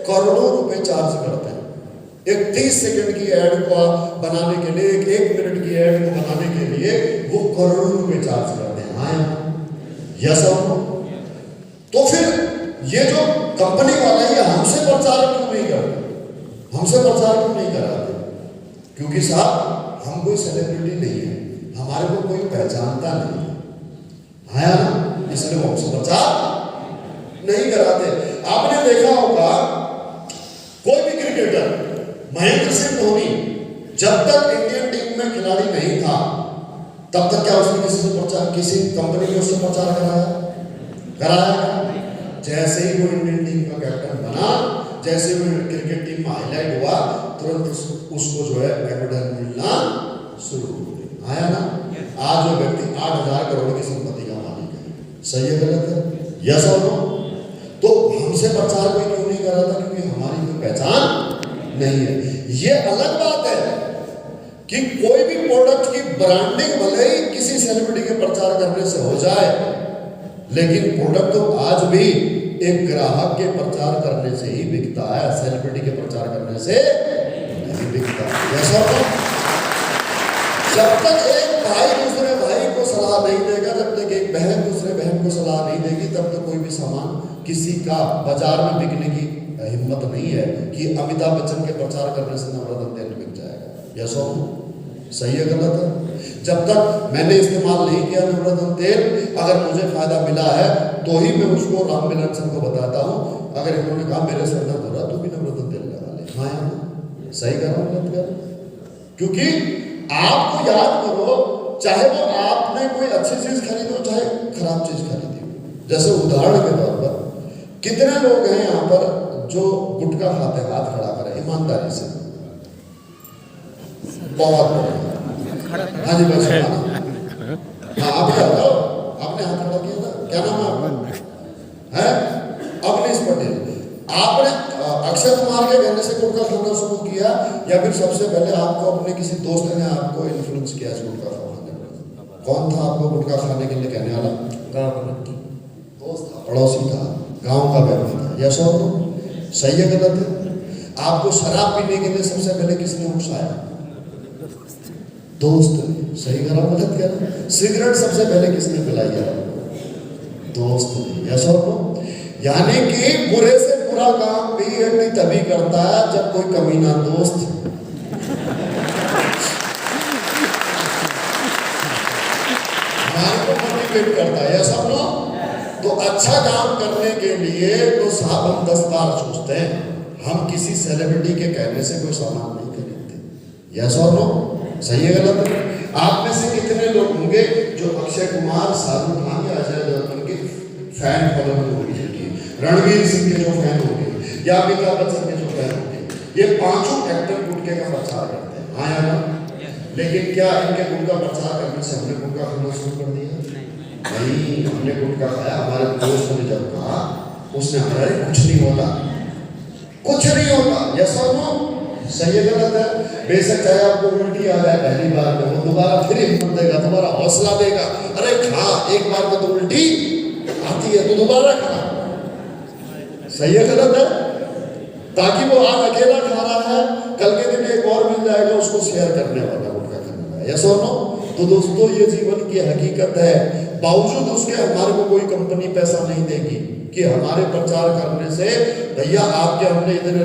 करोड़ों रुपए चार्ज करते हैं। एक 30 सेकंड की एड को बनाने के लिए, एक मिनट की एड को बनाने के लिए वो करोड़ों रुपए चार्ज करते हैं। हाँ, यस और नो? तो फिर ये जो कंपनी वाले ये हमसे प्रचार क्यों नहीं करते? हमसे प्रचार क्यों नहीं कराते? क्योंकि साहब हम कोई सेलिब्रिटी नहीं है, हमारे को कोई पहचानता नहीं है, आया ना? इसलिए वो हमसे प्रचार नहीं कराते। आपने देखा होगा कोई भी क्रिकेटर, महेंद्र सिंह धोनी जब तक इंडियन टीम में खिलाड़ी नहीं था तब तक क्या उसने किसी से प्रचार, किसी कंपनी ने उससे प्रचार कराया? जैसे ही वो इंडियन टीम का कैप्टन बना, जैसे वो क्रिकेट टीम में हाईलाइट हुआ, तुरंत उसको जो है एडवर्टाइजमेंट मिलना शुरू हो गई। आया ना? आज वो व्यक्ति 8,000 करोड़ की संपत्ति का मालिक है। सही है गलत है? यस और नो? तो हमसे प्रचार कोई क्यों नहीं कर रहा था? क्योंकि हमारी कोई पहचान नहीं है। ये अलग बात है कि कोई भी प्रोडक्ट की ब्रांडिंग भले ही किसी सेलिब्रिटी के प्रचार करने से हो जाए, लेकिन प्रोडक्ट तो आज भी एक ग्राहक के प्रचार करने से ही बिकता है, सेलिब्रिटी के प्रचार करने से नहीं बिकता। ऐसा तो जब तक एक भाई दूसरे भाई को सलाह नहीं देगा, जब तक एक बहन दूसरे बहन को सलाह नहीं देगी, तब तक कोई भी सामान किसी का बाजार में बिकने की हिम्मत नहीं है कि अमिताभ बच्चन के प्रचार करने से नवरत्न तेल बिक जाएगा। यस और नो? सही है गलत है? जब तक मैंने इस्तेमाल नहीं किया नवरत्न तेल, अगर मुझे फायदा मिला है तो ही मैं उसको राम मिलन सिंह को बताता हूँ अगर इन्होंने कहा मेरे सर दर्द हो रहा तू भी नम्रता तेल लगा ले, हाँ यार सही कर रहा हूँ गलत कर, क्योंकि आपको याद करो चाहे वो आपने कोई अच्छी चीज खरीदी हो चाहे खराब चीज खरीदी हो, जैसे उदाहरण के तौर पर कितने लोग हैं यहाँ पर जो गुटखा खाते हैं, हाथ खड़ा करें ईमानदारी से, बहुत बढ़िया, हाँ जी बस हाँ आप क्या बताओ, आपने हाथ खड़ा किया था, क्या नाम है आपका, है अवनीश पटेल, आपने अक्षय कुमार के कहने से गुटखा खाना शुरू किया या फिर सबसे पहले आपको अपने किसी दोस्त ने आपको इन्फ्लुएंस किया इस गुटखा खाने में? कौन था आपको गुटखा खाने के लिए कहने वाला? दोस्त था, पड़ोसी था, गांव का व्यक्ति था, यस और नो? सही है गलत है? आपको शराब पीने के लिए सबसे पहले किसने उकसाया? दोस्त ने, सही करा गलत करा? सिगरेट सबसे पहले किसने पिलाई है? दोस्त ने, यस और नो? यानी कि बुरे से बुरा काम भी व्यक्ति तभी करता है जब कोई कमीना दोस्त हमारे को मोटिवेट करता है, यस और नो? तो अच्छा काम करने के लिए तो साहब हम 10 बार सोचते हैं, हम किसी सेलिब्रिटी के कहने से कोई सामान नहीं खरीदते, यस और नो? सही है गलत है? आप में से कितने लोग होंगे जो अक्षय कुमार, शाहरुख खान या अजय देवगन के फैन फॉलोइंग होगी, रणवीर सिंह के जो फैन होंगे या अमिताभ बच्चन के जो फैन होंगे, ये पांचों एक्टर गुटखे का प्रचार करते हैं, हाँ या ना? लेकिन क्या इनके गुटखा प्रचार करने से हमने गुटखा खाना शुरू कर दिया? नहीं, हमने गुटखा खाया, हमारे दोस्त ने जब कहा उसने हमारे कुछ नहीं होता, कुछ नहीं होता, यस और नो? सही है गलत है? बेशक चाहे आपको उल्टी आ जाए पहली बार में, वो दोबारा फिर हिम्मत देगा, तुम्हारा हौसला देगा, अरे खा, एक बार में तो उल्टी आती है तो दोबारा खा, सही है गलत है? ताकि वो आज अकेला खा रहा है, कल के दिन एक और मिल जाएगा उसको शेयर करने वाला, गुटखा करने वाला, यस और नो? तो दोस्तों ये जीवन की हकीकत है, बावजूद उसके हमारे को कोई कंपनी पैसा नहीं देगी कि हमारे प्रचार करने से भैया आपके हमने इतने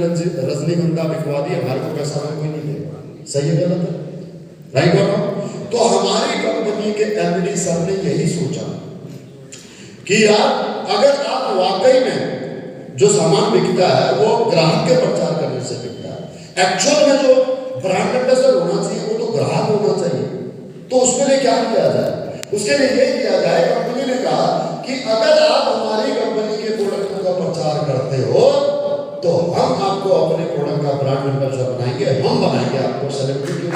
रजनीगंधा बिकवा दी, हमारे को पैसा कोई नहीं देगा, सही है गलत है? राइट और नो? तो हमारी कंपनी के एमडी सर ने यही सोचा कि यार अगर आप वाकई में जो सामान बिकता है वो ग्राहक के प्रचार करने से बिकता है, एक्चुअल में जो ब्रांड एम्बेसडर होना चाहिए वो तो ग्राहक होना चाहिए, तो उसके लिए क्या किया जाए? उसके लिए ये किया जाए, कंपनी ने कहा कि अगर आप हमारी कंपनी के प्रोडक्ट का प्रचार करते हो तो हम आपको अपने प्रोडक्ट का ब्रांड एम्बेसडर बनाएंगे, हम बनाएंगे आपको सेलिब्रिटी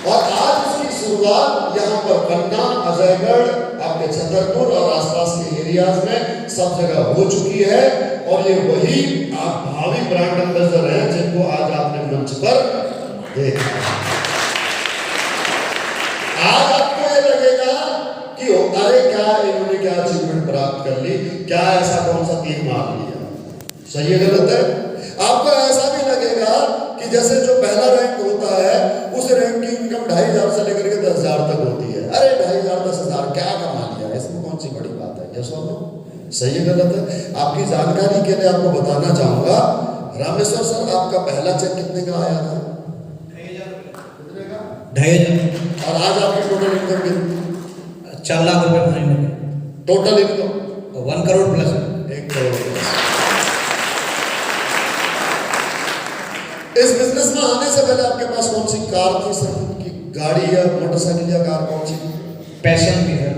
और आज इसकी शुरुआत यहाँ पर पन्ना, अजयगढ़, आपके छतरपुर और आसपास के एरियाज में सब जगह हो चुकी है, और ये वही आप भावी ब्रांड एम्बेसडर हैं जिनको आज आपने मंच पर देखा। आज आपको ये लगेगा कि अरे क्या इन्होंने क्या अचीवमेंट प्राप्त कर ली, क्या ऐसा कौन सा तीर मार लिया, सही है गलत है? आपको ऐसा भी लगेगा कि जैसे जो पहला रैंक होता है उस रैंक की इनकम 2500 से लेकर के 10,000 तक होती है, अरे 2500 10,000 क्या कमा लिया, इसमें कौन सी बड़ी बात है, यस और नो? सही है गलत है? आपकी जानकारी के लिए आपको बताना चाहूंगा, रामेश्वर सर आपका पहला चेक कितने का आया था? 2,500। और आज आपकी टोटल इनकम कितनी? 4 लाख रुपए महीने में total income 1 crore plus, 1 crore plus. इस बिजनेस में आने से पहले आपके पास कौन सी कार थी सर? की गाड़ी या मोटरसाइकिल या कार कौन सी? पैशन की सर,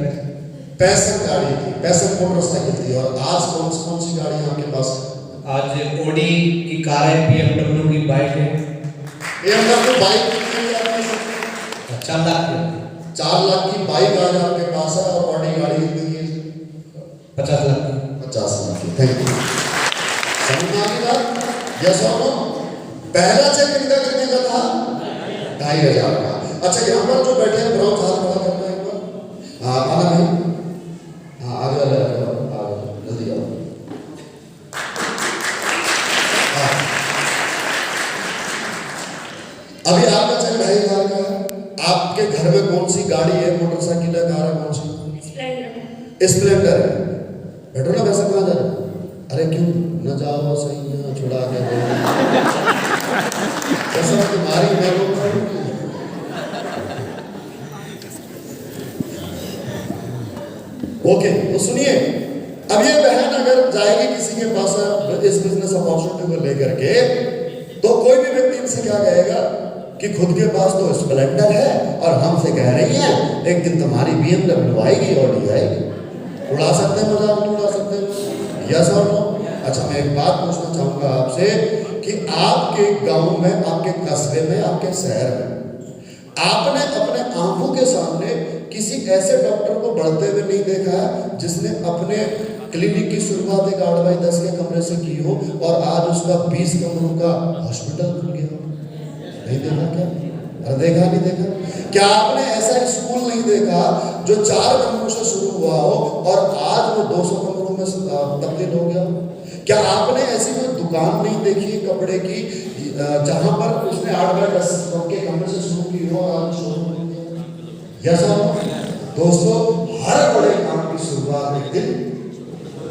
पैशन गाड़ी थी, पैशन मोटरसाइकिल थी। और आज कौन सी गाड़ी है आपके पास? आज ओडी की कार है, BMW की बाइक है। BMW बाइक कितनी है? 4 लाख 4 लाख की बाइक आज आपके पास है, और ऑडी गाड़ी कितनी है? 50 लाख की। 50 लाख की। Thank you. समझ में आ गई बात? यस और नो? पहला चेक इनका कितने का था? 2,500 का। अच्छा यहाँ पर जो बैठे हैं ब्राउन हाथ खड़ा करना है एक बार। हाँ आना नहीं, हाँ आ जाओ जल्दी आओ। अभी आपका चेक 2,500 का है। आपके घर में कौन सी गाड़ी है, मोटरसाइकिल है, कार है, कौन सी? स्प्लेंडर है। बैठो ना, वैसे कहाँ जा रहे हो? अरे क्यों न जाओ, सही ना छुड़ा के ऐसा तुम्हारी मैं ओके, तो सुनिए, अब ये बहन अगर जाएगी किसी के पास इस बिजनेस अपॉर्चुनिटी को लेकर के, तो कोई भी व्यक्ति इनसे क्या कहेगा कि खुद के पास तो स्प्लेंडर है और हमसे कह रही है एक दिन तुम्हारी BMW आएगी और डी आएगी। उड़ा सकते हैं, मजाक नहीं उड़ा सकते? यस और नो? अच्छा, मैं एक बात पूछना चाहूंगा आपसे कि आपके गांव में, आपके कस्बे में, आपके शहर में आपने अपने आंखों के सामने किसी ऐसे डॉक्टर को बढ़ते हुए नहीं देखा है जिसने अपने क्लिनिक की शुरुआत एक 8 बाई 10 के कमरे से की हो और आज उसका 20 कमरों का हॉस्पिटल खुल गया हो? नहीं देखा क्या? अरे देखा नहीं देखा? क्या आपने ऐसा स्कूल नहीं देखा जो 4 कमरों से शुरू हुआ हो और आज वो 200 कमरों में तब्दील हो गया? क्या आपने ऐसी कोई दुकान नहीं देखी कपड़े की जहां पर उसने 8 बाई 10 के कमरे से शुरू की हो और आज शोरूम बन गया? यस और नो? दोस्तों, हर बड़े काम की शुरुआत एक दिन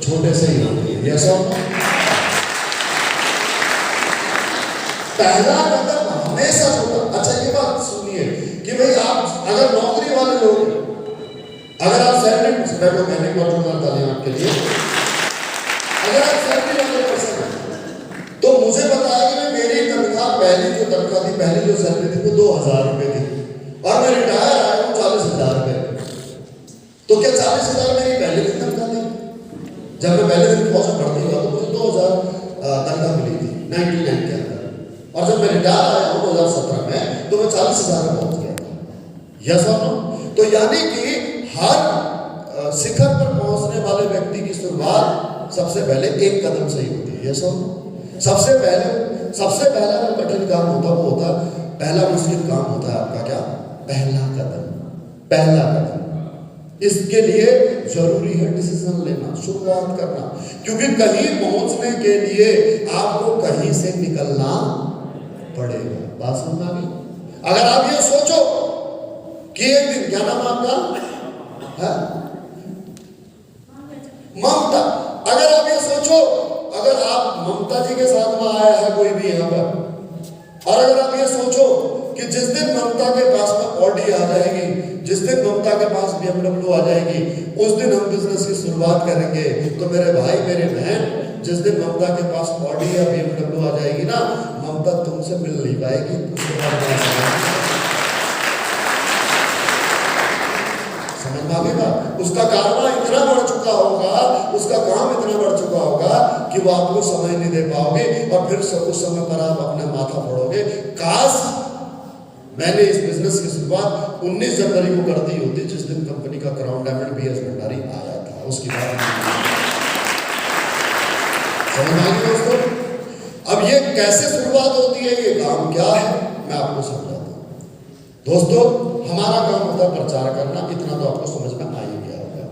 छोटे से ही होती है। यस और नो? पहला कदम हमेशा छोटा। अच्छा, ये बात सुनिए कि भाई आप अगर नौकरी वाले लोग, अगर आप सैलरी से बैठो, कहने की बात तालियां आपके लिए, अगर आप सैलरी वाले पर्सन हैं तो मुझे बताया कि मेरी तनख्वाह, पहली जो तनख्वाह थी, पहली जो सैलरी थी वो 2000 रुपए थी और मैं रिटायर आया हूँ 40,000 रुपए। तो क्या 40,000 मेरी पहले दिन तनख्वाह थी? जब मैं पहले दिन फौज में भर्ती हुआ तो मुझे 2000 तनख्वाह मिली थी 99 के अंदर, और जब मैं रिटायर आया हूँ 2017 में तो मैं 40,000 में पहुंच गया था। यस और नो? तो यानी कि हर शिखर पर पहुंचने वाले व्यक्ति की शुरुआत सबसे पहले एक कदम से ही होती है। यस और नो? सबसे पहला जो कठिन काम होता है वो होता है, पहला मुश्किल काम होता है आपका क्या? पहला कदम। पहला कदम, इसके लिए जरूरी है डिसीजन लेना, शुरुआत करना, क्योंकि कहीं पहुंचने के लिए आपको कहीं से निकलना पड़ेगा। बात समझ आ गई? अगर आप ये सोचो कि एक दिन, क्या नाम आपका है? ममता। अगर आप ये सोचो, अगर आप ममता जी के साथ में आया है कोई भी यहाँ पर, और अगर आप ये सोचो कि जिस दिन ममता के पास में ऑडी आ जाएगी, जिस दिन ममता के पास BMW आ जाएगी, उस दिन हम बिजनेस की शुरुआत करेंगे, तो मेरे भाई मेरे बहन, जिस दिन ममता के पास ऑडी या BMW आ जाएगी ना, ममता तुमसे मिल नहीं पाएगी। समझ में आ गई बात? उसका कारवा इतना बढ़ चुका होगा, उसका काम इतना बढ़ चुका होगा कि वो आपको समय नहीं दे पाओगे और फिर उस समय पर आप अपना माथा फोड़ोगे। काश मैंने इस बिजनेस की शुरुआत 19 जनवरी को कर दी होती, जिस दिन कंपनी का क्राउन डायमंड BS भंडारी आया था। उसकी बात समझ आ गई दोस्तों? अब ये कैसे शुरुआत होती है, ये काम क्या है, मैं आपको समझाता हूँ। दोस्तों, हमारा काम होता है प्रचार करना, इतना तो आपको समझ में आ ही गया होगा,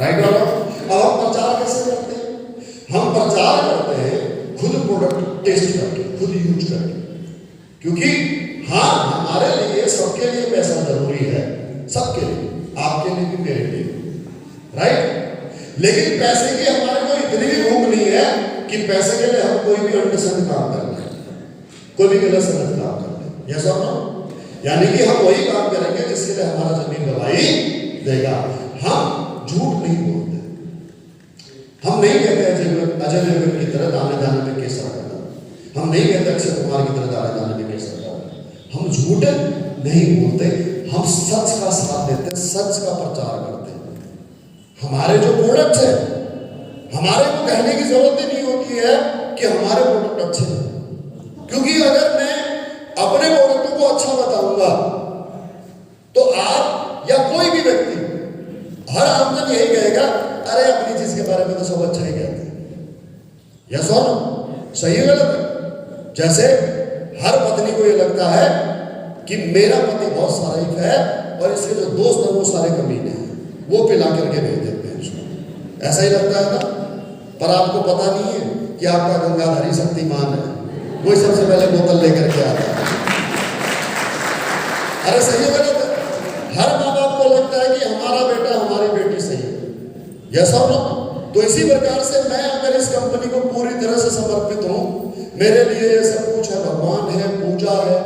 राइट और रॉन्ग? अब हम प्रचार कैसे करते हैं? हम प्रचार करते हैं खुद प्रोडक्ट टेस्ट करके, खुद यूज करके, क्योंकि हाँ, हमारे लिए, सबके लिए पैसा जरूरी है, सबके लिए, आपके लिए भी, मेरे लिए, राइट? लेकिन पैसे की हमारे को इतनी भी भूख नहीं है कि पैसे के लिए हम कोई भी अंडरस्टैंड काम कर लें, कोई भी गलत समझ काम कर लें। यस और नो? यानी कि हम वही काम करेंगे जिसके लिए हमारा जमीन गवाही देगा। हम झूठ नहीं बोलते, हम नहीं कहते अजय देवगन की तरह दाने दाने में केसर करना, हम नहीं कहते अक्षय कुमार की तरह दाने दाने में केसर करना। हम झूठ नहीं बोलते, हम सच का साथ देते हैं, सच का प्रचार करते हैं। हमारे जो प्रोडक्ट है, हमारे को कहने की जरूरत ही नहीं होती है कि हमारे प्रोडक्ट अच्छे हैं, क्योंकि अगर मैं अपने प्रोडक्टों को अच्छा बताऊंगा तो आप या कोई भी व्यक्ति, हर आमजन यही कहेगा, अरे अपनी चीज के बारे में तो सब अच्छा ही कहते हैं। यस और नो? सही है गलत है? जैसे हर पत्नी को ये लगता है कि मेरा पति बहुत शारीफ है और इसके जो दोस्त हैं वो सारे कमीने हैं, वो पिला करके भेज देते हैं उसको, ऐसा ही लगता है ना? पर आपको पता नहीं है कि आपका गंगाधारी शक्तिमान है, वही सबसे पहले बोतल लेकर के आता है। अरे सही है गलत है? हर माँ बाप को लगता है कि हमारा बेटा, हमारी बेटी सही है। यस और नो? तो इसी प्रकार से मैं अगर इस कंपनी को पूरी तरह से समर्पित हूँ, मेरे लिए ये सब कुछ है, भगवान है, पूजा है,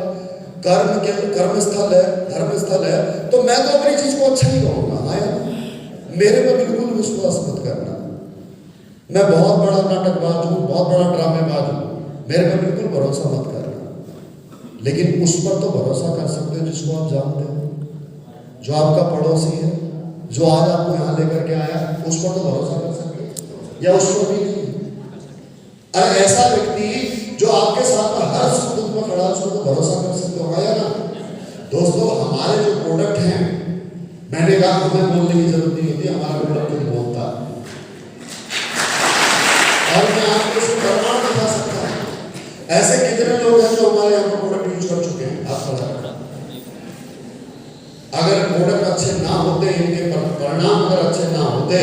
कर्म स्थल है, धर्म स्थल है, तो मैं तो अपनी चीज को अच्छा ही कहूँगा। आया, मेरे में बिल्कुल विश्वास मत करना। मैं बहुत बड़ा नाटकबाज हूँ, बहुत बड़ा ड्रामेबाज हूँ, मेरे पे बिल्कुल भरोसा मत करना। लेकिन उस पर तो भरोसा कर सकते हो जिसको आप जानते हो, जो आपका पड़ोसी है, जो आज आपको यहाँ लेकर के आया, उस पर तो भरोसा कर सकते हो, या उस पर भी नहीं। अरे ऐसा व्यक्ति जो आपके साथ में हर सुख दुख में खड़ा है, उसको तो भरोसा कर सकते हो, या ना। दोस्तों, हमारे जो प्रोडक्ट हैं, मैंने कहा हमें बोलने की जरूरत नहीं होती, हमारा प्रोडक्ट खुद बोलता है। और मैं आपको इसको प्रमाण दिखा सकता हूं। ऐसे कितने लोग हैं जो हमारे यहाँ पर प्रोडक्ट यूज कर चुके हैं। आप अगर प्रोडक्ट अच्छे ना होते, इनके परिणाम अगर अच्छे ना होते,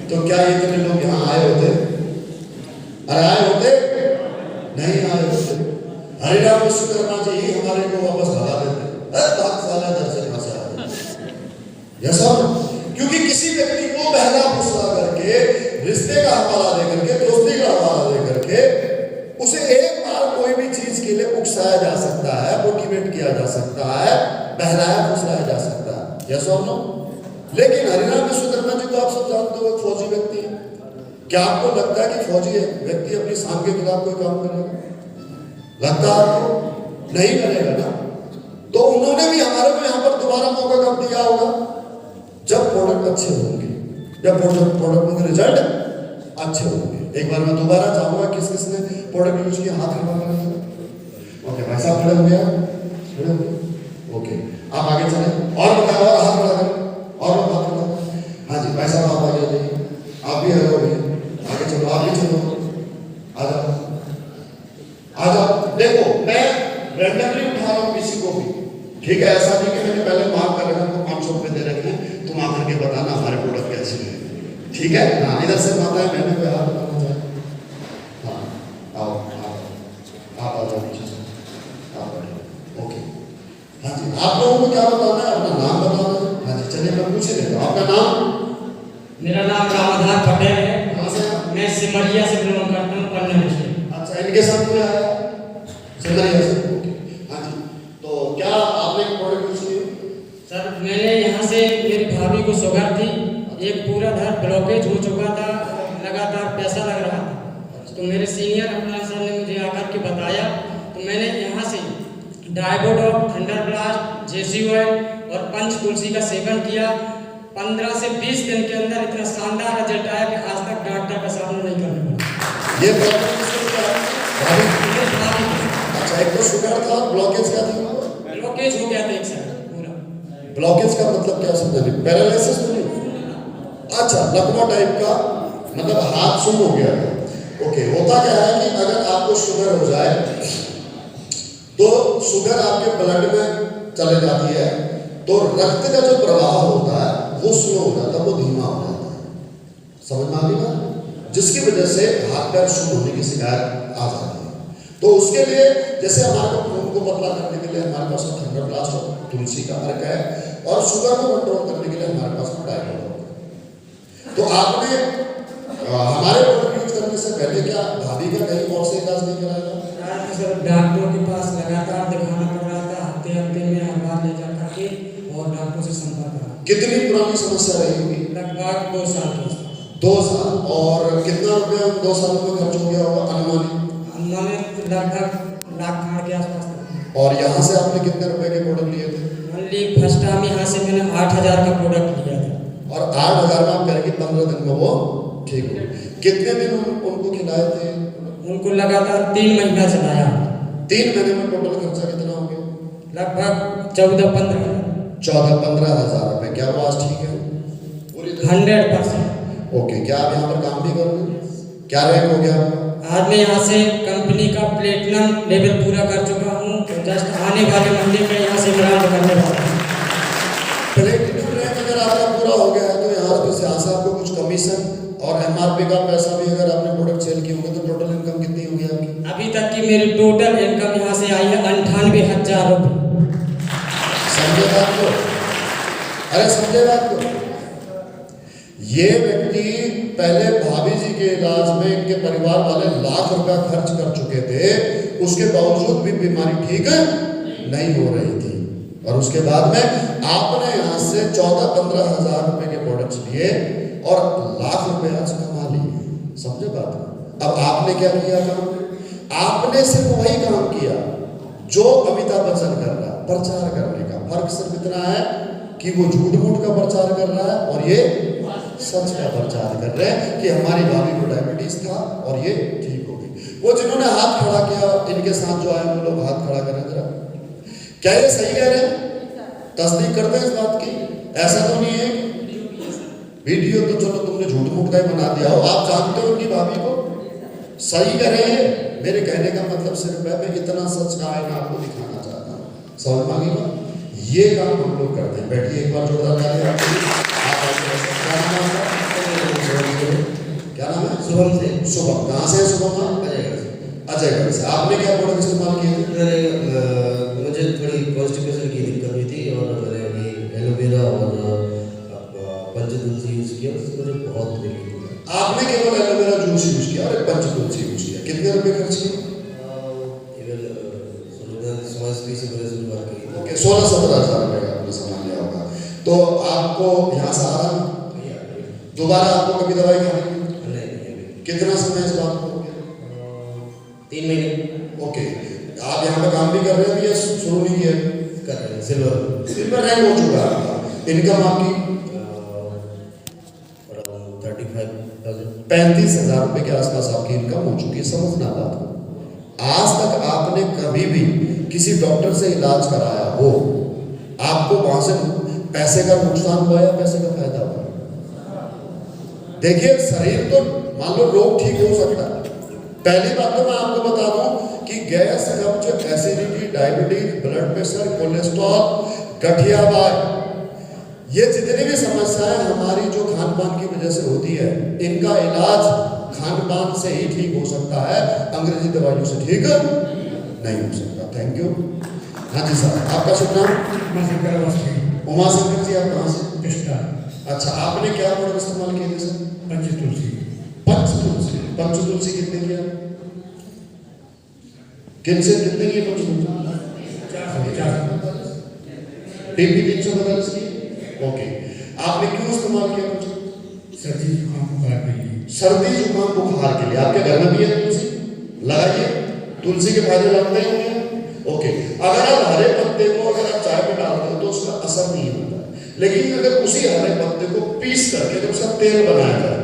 तो क्या इतने लोग यहाँ आए होते? अरे आए होते? नहीं आए होते। हरिराम विश्वकर्मा जी ही हमारे को वापस भगा देते। क्योंकि किसी व्यक्ति को बहला फुसला करके, रिश्ते का हवाला दे करके, दोस्ती का हवाला दे करके उसे एक बार कोई भी चीज के लिए उकसाया जा सकता है, मोटिवेट किया जा सकता है, बहलाया फुसलाया जा सकता है। यस और नो? लेकिन हरिराम विश्वकर्मा जी को आप सब जानते हो, एक फौजी व्यक्ति है। क्या आपको लगता है कि फौजी व्यक्ति अपनी शान के खिलाफ कोई काम करेगा? लगता है आपको? नहीं करेगा ना। तो उन्होंने भी हमारे को यहाँ पर दोबारा मौका कब दिया होगा? जब प्रोडक्ट अच्छे होंगे, जब प्रोडक्ट के रिजल्ट अच्छे होंगे। एक बार मैं दोबारा चाहूंगा, किस किसने प्रोडक्ट यूज किया हाथ खड़ा कर। ओके भाई साहब, खड़े हो गया, खड़े हो गए। ओके, आप आगे चले और बताओ, और हाथ खड़ा करें, और हाथ खड़ा। हाँ जी भाई साहब, आप आगे जाइए, आप भी हो गए, आगे चलो, आप भी चलो, आ जाओ आ जाओ। देखो, मैं रैंडमली उठा रहा हूँ किसी को भी, ठीक है? ऐसा नहीं कि मैंने पहले मार्क कर रखा, 500 रुपए दे रखे, तुम आकर के बताना हमारे प्रोडक्ट कैसे है, ठीक है? हाँ, इधर से माता है, मैंने कोई हाथ बताना चाहे। हाँ, आओ आप आ जाओ पीछे से, आप बैठो। ओके, हाँ जी, आप लोगों को क्या बताना है? अपना नाम बताना है। हाँ जी, चलिए मैं पूछ लेता हूँ, आपका नाम? मेरा नाम रामाधार पटेल है। कहाँ से? मैं सिमरिया से बिलोंग करता हूँ, पन्ना डिस्ट्रिक्ट। अच्छा, इनके साथ कोई आया? सिमरिया से। ओके, हाँ जी, तो क्या आपने प्रोडक्ट यूज किया? सर, मैंने यहाँ से, मेरी भाभी को शुगर थी, एक पूरा धड़ ब्लॉकेज हो चुका था, लगातार पैसा लग रहा था। तो मेरे सीनियर अपना सर ने मुझे आकर के बताया, तो मैंने यहाँ से डायबोडॉक, थंडरब्लास्ट, जेसी ऑयल और पंच तुलसी का सेवन किया। 15 से 20 दिन के अंदर इतना शानदार रिजल्ट आया कि आज तक डॉक्टर का सामना नहीं करना पड़ा। ये प्रॉब्लम किसको क्या है? अच्छा, एक तो शुगर था, ब्लॉकेज क्या थी? ब्लॉकेज हो गया था एक साइड पूरा। ब्लॉकेज का मतलब क्या समझ? पैरालिसिस तो नहीं? अच्छा, लकवा टाइप का, मतलब हाथ सुन हो गया था। ओके, होता क्या है कि अगर आपको शुगर हो जाए तो शुगर आपके ब्लड में चले जाती है, तो रक्त का जो प्रवाह होता है वो स्लो हो जाता है, वो धीमा हो जाता है। समझ में आ गई बात? जिसकी वजह से हाथ पैर शुरू होने की शिकायत आ जाती है। तो उसके लिए जैसे हमारे खून को पतला करने के लिए हमारे पास थंडरब्लास्ट और तुलसी का अर्क है, और शुगर को कंट्रोल करने के लिए हमारे पास डायबोडॉक है। तो आपने हमारे प्रोडक्ट यूज करने से पहले क्या भाभी का कहीं और से इलाज नहीं कराया? सर, डॉक्टरों के पास लगातार दिखाना पड़ रहा था, हफ्ते हफ्ते में हर बार ले जा करके, और डॉक्टरों से संपर्क करा। कितनी पुरानी समस्या रही होगी? लगभग 2 साल की। 2 साल। और कितना रुपया 2 सालों में खर्च हो गया होगा अनुमानित? लगभग लाख के आसपास। और यहाँ से आपने कितने रुपए के प्रोडक्ट लिए थे? ओनली फर्स्ट टाइम यहाँ से मैंने 8000 का प्रोडक्ट लिया था। और 8000 में आप करेंगे 15 दिन में वो ठीक हो। कितने दिन उनको खिलाए थे? उनको लगातार 3 महीना चलाया। 3 महीने में टोटल खर्चा कितना हो गया? लगभग 14-15 हजार रुपए। क्या वो आज ठीक है? पूरी 100%। ओके, क्या आप यहाँ पर काम भी करोगे? क्या रैंक हो गया आपका? आज मैं यहाँ से कंपनी का प्लेटिनम लेवल पूरा कर चुका हूँ। जस्ट आने वाले महीने में यहाँ से ब्रांड करने वाला हूँ। प्लेटिनम रैंक अगर आपका पूरा हो गया है तो यहाँ से आपको कुछ कमीशन और एमआरपी का पैसा भी अगर आपने प्रोडक्ट सेल किए होंगे तो टोटल इनकम कितनी होगी आपकी? अभी तक की मेरी टोटल इनकम यहाँ से आई है 98,000 रुपये। समझे बात को? अरे समझे बात को? ये व्यक्ति पहले भाभी जी के इलाज में इनके परिवार वाले लाख रुपया खर्च कर चुके थे, उसके बावजूद भी बीमारी ठीक नहीं हो रही थी। और उसके बाद में आपने यहाँ से 14-15 हज़ार रुपए के प्रोडक्ट्स लिए और लाख रुपए आज कमा लिए। समझे बात? अब आपने क्या किया काम? आपने सिर्फ वही काम किया जो अमिताभ बच्चन कर रहा है, प्रचार करने का। फर्क सिर्फ इतना है कि वो झूठ मूठ का प्रचार कर रहा है और ये सच का प्रचार कर रहे हैं कि हमारी भाभी को डायबिटीज था और ये ठीक हो गई। वो जिन्होंने हाथ खड़ा किया, इनके साथ जो आए वो लोग हाथ खड़ा करें जरा। क्या ये सही कह रहे हैं? तस्दीक करते हैं इस बात की? ऐसा तो नहीं है वीडियो तो चलो तुमने झूठ मूठ का ही बना दिया हो, आप जानते हो उनकी भाभी को सही कर रहे हैं। मेरे कहने का मतलब सिर्फ है मैं इतना सच का आईना आपको दिखाना चाहता हूँ। समझ मांगेगा? ये काम हम लोग करते हैं। बैठिए एक बार जोरदार ताली आपके लिए। क्या नाम है? शुभम से। शुभम। कहाँ से है शुभम? अजयगढ़ से। आपने क्या प्रोडक्ट इस्तेमाल किए थे? मुझे थोड़ी कॉन्स्टिपेशन की दिक्कत हुई थी और मैंने अभी एलोवेरा और पंचतुलसी यूज़ किया, उससे मुझे बहुत रिलीफ हुआ। आपने केवल एलोवेरा जूस यूज किया और पंचतुलसी यूज किया, कितने रुपए खर्च किए? ओके, 16-17 हज़ार रुपए का आपने सामान लिया होगा। तो आपको यहाँ से आराम, दोबारा आपको कभी दवाई खानी नहीं। कितना समय इस बात को हो गया? 3 महीने। ओके, आप यहाँ पे काम भी कर रहे हैं या शुरू नहीं किया? कर रहे हैं। सिल्वर रैंक हो चुका है आपका। इनकम आपकी 35 हज़ार रुपए के आसपास आपकी इनकम हो चुकी है। समझना बात को। आज तक आपने कभी भी किसी डॉक्टर से इलाज कराया हो, आपको वहां से पैसे का नुकसान हुआ या पैसे का फायदा हुआ? देखिए, शरीर तो मान लो रोग ठीक हो सकता है। पहली बात तो मैं आपको बता दूं कि गैस, कब्ज, acidity, diabetes, blood pressure, cholesterol, गठियावात, ये जितनी भी समस्याएं हमारी जो खान पान की वजह से होती है, इनका इलाज खान पान से ही ठीक हो सकता है, अंग्रेजी दवाइयों से ठीक नहीं हो सकता। Thank you. हाँ जी साहब, आपका शुभ नाम? उमा शंकर जी। आप कहाँ से? अच्छा, आपने क्या प्रोडक्ट इस्तेमाल किए थे सर? पंचतुलसी। पंचतुलसी कितने किया? किन से कितने की पंचतुलसी? 342 की। ओके, आपने क्यों इस्तेमाल किया? सर्दी जुकाम बुखार के लिए। सर्दी जुकाम बुखार के लिए। आपके घर में भी है तुलसी? लगाइए, तुलसी के फायदे लगते होंगे। ओके, अगर आप हरे पत्ते को अगर आप चाय में डालते हो तो उसका असर नहीं होता, लेकिन अगर उसी हरे पत्ते को पीस करके अगर उसका तेल बनाया जाए,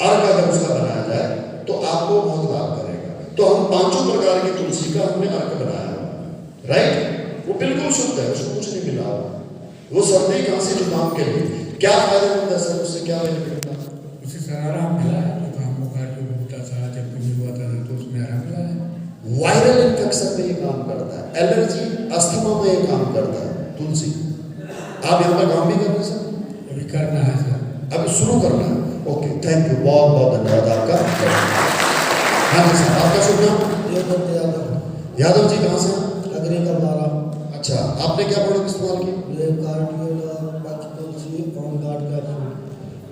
अर्क अगर उसका बनाया जाए तो आपको बहुत लाभ करेगा। तो हम 5 प्रकार की तुलसी का हमने अर्क बनाया हुआ, राइट? वो बिल्कुल शुद्ध है, उसको कुछ नहीं मिला हुआ। वो सर्दी खांसी जुकाम के लिए क्या फायदेमंद है सर? उससे क्या बेनिफिट है? उससे सर आराम मिला है। जुकाम बुखार जो होता था, जब भी हुआ था तो उसमें आराम मिला है। वायरल इन्फेक्शन में ये काम करता है, एलर्जी, अस्थमा में ये काम करता है तुलसी। आप यहाँ पर काम भी कर रहे हैं सर? अभी करना है सर, अभी शुरू करना है। ओके, थैंक यू, बहुत बहुत धन्यवाद आपका। हाँ जी सर, आपका शुभ नाम? यादव जी। कहाँ से? अग्री का बारा। अच्छा, आपने क्या प्रोडक्ट इस्तेमाल किए? ये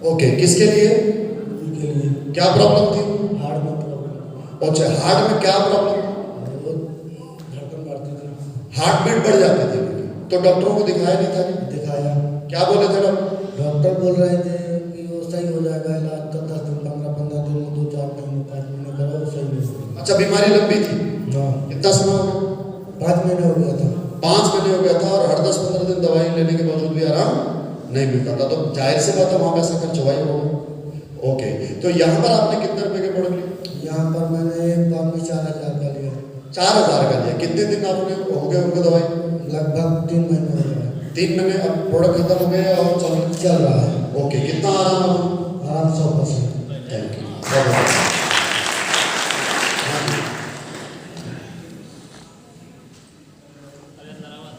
ओके, किसके लिए? के लिए क्या प्रॉब्लम थी? हार्ट में प्रॉब्लम। अच्छा, हार्ट में क्या प्रॉब्लम? धड़कन बढ़ती थी, हार्ट बीट बढ़ जाती थी। तो डॉक्टरों को दिखाया नहीं था? दिखाया। क्या बोले थे डॉक्टर? डॉक्टर बोल रहे थे कि वो सही हो जाएगा, इलाज का 10 दिन 15 दिन में 2-4 महीने 5 महीने करो, सही नहीं होगा। अच्छा, बीमारी लंबी थी? हाँ, कितना समय हो गया? 5 महीने हो गया था। 5 महीने हो गया था और हर 10-15 दिन दवाई लेने के बावजूद भी आराम नहीं मिलता था। तो जाहिर सी बात है वहाँ पैसा खर्च हुआ ही होगा। ओके, तो यहाँ पर आपने कितने रुपए के प्रोडक्ट लिए? यहाँ पर मैंने एक बार में 4000 का लिया। 4000 का लिया। कितने दिन आपने हो गए उनको दवाई? लगभग 3 महीने हो गए। 3 महीने। अब प्रोडक्ट खत्म हो गया और चल रहा है। ओके, कितना आराम है? आराम 100%। थैंक यू, बहुत बहुत।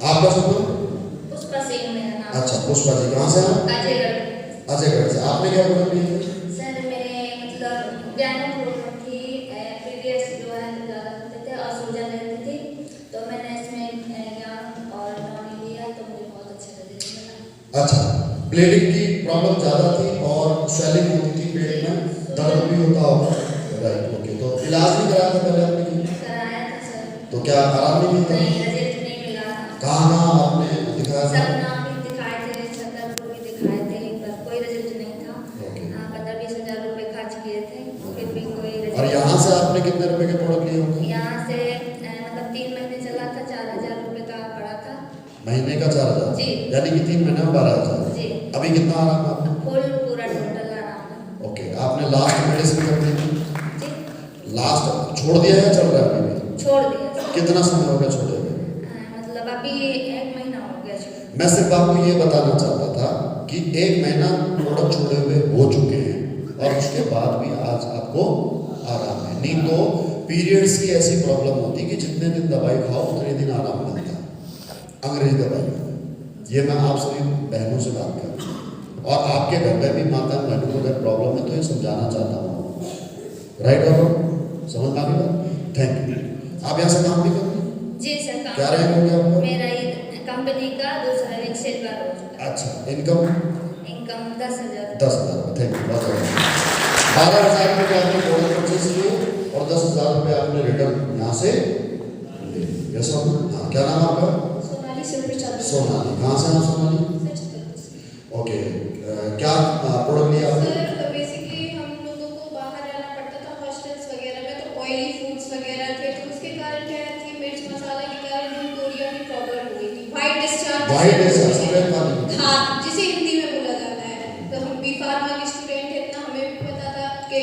आपका शुभ नाम? पुष्पा सिंह मेरा नाम। अच्छा, पुष्पा जी। कहाँ से हैं? अजयगढ़। अजयगढ़ से। आपने क्या प्रोडक्ट लिए थे? सर मेरे मतलब गैनो प्रॉब्लम थी, पीरियड्स जो है ज़्यादा होते थे और सूजन रहती थी, तो मैंने इसमें ज्ञान और टॉनिक लिया तो मुझे बहुत अच्छा रिजल्ट मिला। अच्छा, ब्लीडिंग की प्रॉब्लम ज़्यादा थी और स्वेलिंग होती थी पेट में, दर्द भी होता होगा, राइट? ओके, तो इलाज भी कराया था पहले आपने? कराया था सर। तो क्या आराम नहीं मिलता? नहीं, रिजल्ट नहीं मिला। कहाँ आपने दिखाया था? सपना भी दिखाए थे, छतरपुर भी दिखाए थे, पर कोई रिजल्ट नहीं था। ओके। 15-20 हज़ार रुपए खर्च किए थे, फिर भी कोई और रिजल्ट। यहाँ से आपने कितने रुपए के प्रोडक्ट लिए होंगे? यहाँ से मतलब 3 महीने चला था, 4,000 रुपए का पड़ा था। महीने का 4,000? जी। यानी कि 3 महीने में 12,000? जी। अभी कितना आराम है आपने? फुल पूरा टोटल आराम है। ओके, आपने लास्ट मेडिसिन कब ली थी? जी, लास्ट छोड़ दिया है या चल रहा है अभी भी? छोड़ दिया। कितना समय हो गया छोड़े हुए? मतलब अभी 1 महीना हो गया छोड़। मैं सिर्फ आपको ये बताना चाहता था कि 1 महीना प्रोडक्ट छोड़े हुए हो चुके हैं और उसके बाद भी आज आपको आराम है। नहीं तो पीरियड्स की ऐसी प्रॉब्लम होती कि जितने दिन दवाई खाओ उतने दिन आराम मिलता है, अंग्रेजी दवाई में। ये मैं आप सभी बहनों से बात कर रहा हूँ और आपके घर में भी माता बहनों को अगर प्रॉब्लम है तो ये समझाना चाहता हूँ। राइट और समझ में आ गई बात? Thank you. आप यहाँ से काम भी कर रहे हैं? जी सर, काम क्या रैंक हो गया आपका? मेरा ये कंपनी का दूसरा एक सिल्वर हो चुका है। अच्छा, इनकम? इनकम 10,000। 10,000। थैंक यू, बहुत बहुत 12,000 रुपये आपने प्रोडक्ट परचेज किए और 10,000 रुपये आपने रिटर्न यहाँ से लिए। यस और नो? हाँ, क्या नाम है आपका? सोनाली सुप्रसाद। सोनाली। कहाँ से आप सोनाली? ओके, क्या प्रोडक्ट लिया आपने? सर बेसिकली हम लोगों को बाहर रहना पड़ता था हॉस्टल्स वगैरह में, तो ऑयली फूड्स वगैरह थे, तो उसके कारण क्या है कि मिर्च मसाला के कारण यूरिया की प्रॉब्लम हो गई थी। वाइट डिस्चार्ज सफेद पानी। हाँ, जिसे हिंदी में बोला जाता है। तो हम बी फार्मा के स्टूडेंट थे, इतना हमें भी पता था कि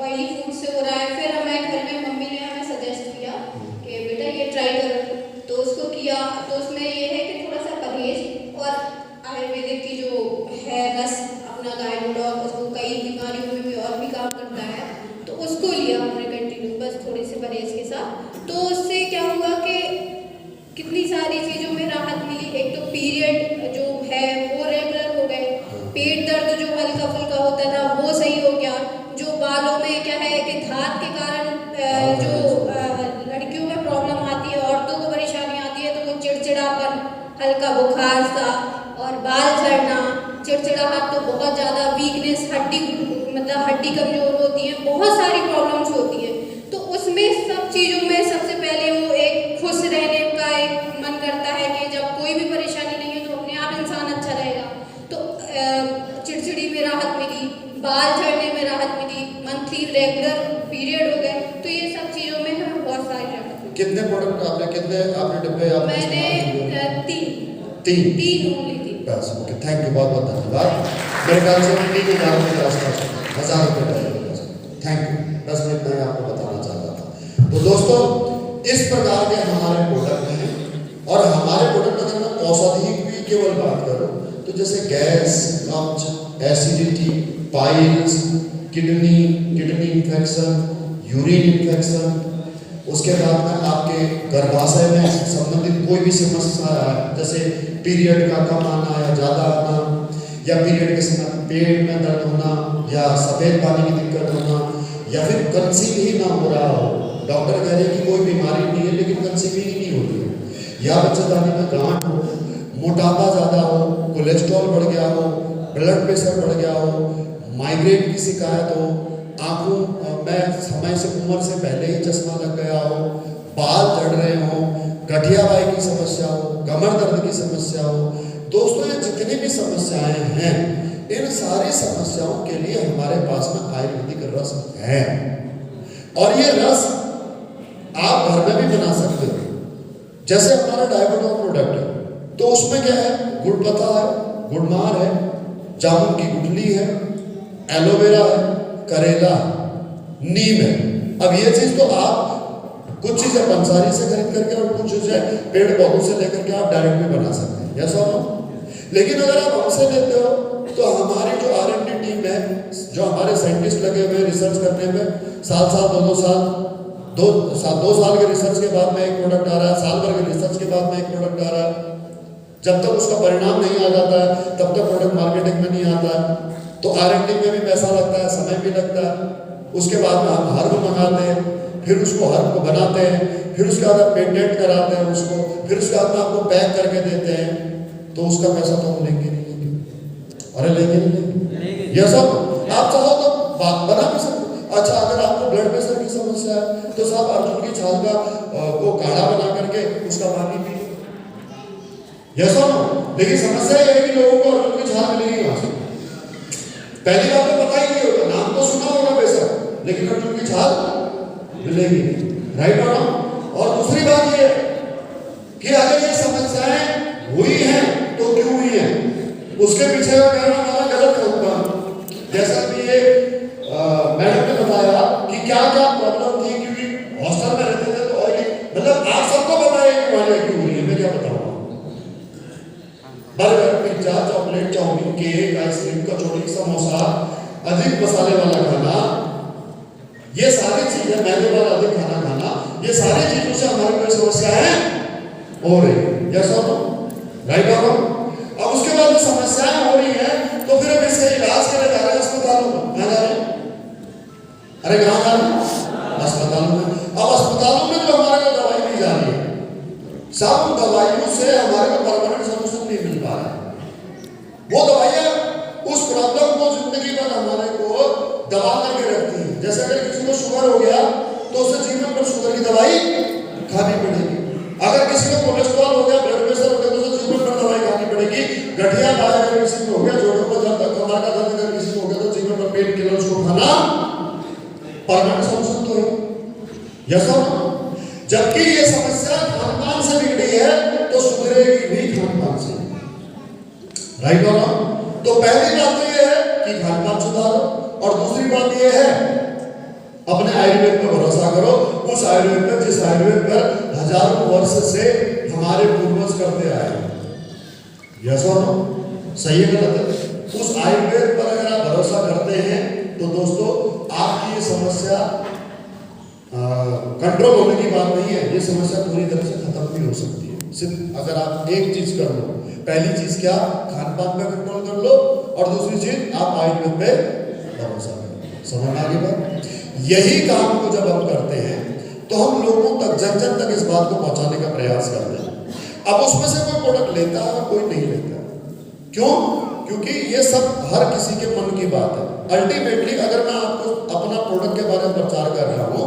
ऑयली फूड से हो रहा है। फिर हमें घर में मम्मी ने हमें सजेस्ट किया कि बेटा ये ट्राई करो, तो उसको किया। तो उसमें ये है कि थोड़ा सा परहेज और आयुर्वेदिक की जो है रस अपना गायडोडॉक, उसको कई बीमारियों में भी और भी काम करता है, तो उसको लिया हमने कंटिन्यू, बस थोड़ी से परहेज के साथ। तो उससे क्या हुआ कि कितनी सारी चीज़ों में राहत मिली। एक तो पीरियड जो है वो रेगुलर हो गए, पेट दर्द जो हल्का फुल्का होता था वो सही हो गया। जो बालों में क्या है कि धात के कारण जो लड़कियों में प्रॉब्लम आती है, औरतों को परेशानी आती है, तो वो चिड़चिड़ापन, हल्का बुखार सा और बाल झड़ना, चिड़चिड़ाहट, तो बहुत ज़्यादा वीकनेस, हड्डी मतलब हड्डी कमजोर होती है, बहुत सारी प्रॉब्लम्स होती हैं। तो उसमें सब चीज़ों में सबसे पहले वो एक खुश रहने का एक मन करता है कि जब कोई भी परेशानी नहीं है तो अपने आप इंसान अच्छा रहेगा। तो चिड़चिड़ी में राहत मिली, बाल झड़ने में राहत मिली, मंथली रेगुलर पीरियड हो गए, तो ये सब चीज़ों में हमें बहुत सारी राहत मिली। कितने प्रोडक्ट आपने डिब्बे आपने मैंने इस्तेमाल किए? 3 तीन ओनली थी। बस। ओके, थैंक यू, बहुत बहुत धन्यवाद। मेरे ख्याल से 3,000 रुपये के आसपास, 1,000 रुपये का। थैंक यू, बस मैं इतना ही आपको बताना चाहता था। तो दोस्तों, इस प्रकार के हमारे प्रोडक्ट हैं और हमारे प्रोडक्ट अगर मैं औषधि की केवल बात करूं तो जैसे गैस, कब्ज, acidity, piles, kidney infection, urine infection, उसके बाद में आपके गर्भाशय में संबंधित कोई भी समस्या है, जैसे पीरियड का कम आना या ज़्यादा आना, या पीरियड के समय पेट में दर्द होना, या सफ़ेद पानी की दिक्कत होना, या फिर कंसीव ही ना हो रहा हो, डॉक्टर कह रहे हैं कि कोई बीमारी नहीं है लेकिन कंसीव ही नहीं होती है, या बच्चेदानी में गांठ हो, मोटापा ज़्यादा हो, कोलेस्ट्रॉल बढ़ गया हो, ब्लड प्रेशर बढ़ गया हो, माइग्रेन की शिकायत हो, आँखों में समय से उम्र से पहले ही चश्मा लग गया हो, बाल झड़ रहे हो, गठियाबाई की समस्या हो, कमर दर्द की समस्या हो, दोस्तों ये जितनी भी समस्याएं हैं, इन सारी समस्याओं के लिए हमारे पास में आयुर्वेदिक रस है और ये रस आप घर में भी बना सकते हो। जैसे हमारा डायबिटोल प्रोडक्ट है तो उसमें क्या है, गुड़ पत्ता है, गुड़मार है, जामुन की गुठली है, एलोवेरा है, करेला, नीम है। अब ये चीज तो आप कुछ चीजें पंसारी से खरीद करके और कुछ चीजें पेड़ पौधों से लेकर के आप डायरेक्ट भी बना सकते हैं, यस और नो। लेकिन अगर आप हमसे लेते हो तो हमारी जो R&D टीम है, जो हमारे साइंटिस्ट लगे हुए हैं रिसर्च करने में, साल 2 साल के रिसर्च के बाद में एक प्रोडक्ट आ रहा है, साल भर के रिसर्च के बाद में एक प्रोडक्ट आ रहा है। जब तक उसका परिणाम नहीं आ जाता है तब तक प्रोडक्ट मार्केटिंग में नहीं आता है। तो R&D में भी पैसा लगता है, समय भी लगता है। उसके बाद में हम हर्ब मंगाते हैं, फिर उसको हर्ब को बनाते हैं, फिर उसके बाद पेटेंट कराते हैं उसको, फिर उसके बाद में आपको पैक करके देते हैं, तो उसका पैसा तो हम लेंगे नहीं लेंगे। अरे लेंगे नहीं लेंगे, ये सब आप चाहो तो बात बना भी सकते। अच्छा, अगर आपको ब्लड प्रेशर की समस्या है तो साहब अर्जुन की छाल का वो काढ़ा बना करके उसका पानी पी, यस और नो? लेकिन समस्या ये है कि लोगों को अर्जुन की छाल मिलेगी कहां से? पहली बात तो पता ही नहीं होगा, नाम तो सुना होगा बेशक, लेकिन अर्जुन की छाल मिलेगी, राइट और नो? और दूसरी बात ये है कि अगर ये समस्याएं हुई हैं तो क्यों हुई हैं, उसके पीछे का कहना हमारा गलत होगा। जैसा कि ये मैडम ने बताया कि क्या क्या प्रॉब्लम थी, क्योंकि हॉस्टल में रहते थे तो ऑयली, मतलब आप सबको बताया कि वाले क्यों हुई है, मैं क्या बताऊंगा। Burger, pizza, chocolate, chowmein, cake, ice cream, kachori, samosa, अधिक मसाले वाला खाना, ये सारी चीजें, मैदे वाला अधिक खाना खाना, ये सारी चीजों से हमारे कोई समस्या है हो रही, जैसा तो राइट हो। अब उसके बाद जो समस्याएं हो रही है तो फिर हम इसके इलाज के लिए जा रहे हैं अस्पतालों में, कहाँ जा रहे हैं? अरे कहाँ जा रहे हैं? अस्पतालों में। अब अस्पतालों में जो हमारे को दवाई दी जा रही है, सब दवाइयों से हमारे को परमानेंट सोल्यूशन नहीं मिल पा रहा है। वो दवाइयाँ उस प्रॉब्लम को जिंदगी भर हमारे को दबा करके रखती है। जैसे अगर किसी को शुगर हो गया तो उसे जीवन भर शुगर की दवाई खानी पड़ेगी। अगर किसी को कोलेस्ट्रॉल हो गया, ब्लड प्रेशर हो गया तो उसे जीवन भर दवाई खानी पड़ेगी। गठिया बात अगर किसी को हो गया, जोड़ों को दर्द, कमर का दर्द अगर किसी को हो गया तो जीवन भर पेन किलर उसको खाना परमानेंट सोल्यूशन तो है, यस और नो? जबकि ये समस्या खानपान से बिगड़ी है तो सुधरेगी भी खानपान से, राइट और नो? तो पहली बात तो ये है कि खानपान सुधारो, और दूसरी बात ये है अपने आयुर्वेद पर भरोसा करो, उस आयुर्वेद पर जिस आयुर्वेद पर हजारों वर्ष से हमारे पूर्वज करते आए, यस और नो? सही है गलत है? उस आयुर्वेद पर अगर आप भरोसा करते हैं तो दोस्तों आपकी ये समस्या कंट्रोल होने की बात नहीं है, ये समस्या पूरी तरह से खत्म भी हो सकती है सिर्फ अगर आप एक चीज कर लो। पहली चीज क्या? खानपान पे कंट्रोल कर लो, और दूसरी चीज आप आयुर्वेद पे भरोसा करो। समझ आ गई बात? यही काम को जब हम करते हैं तो हम लोगों तक, जन जन तक इस बात को पहुंचाने का प्रयास करते हैं। अब उसमें से कोई प्रोडक्ट लेता है, कोई नहीं लेता। क्यों? क्योंकि ये सब हर किसी के मन की बात है। अल्टीमेटली अगर मैं आपको अपना प्रोडक्ट के बारे में प्रचार कर रहा हूँ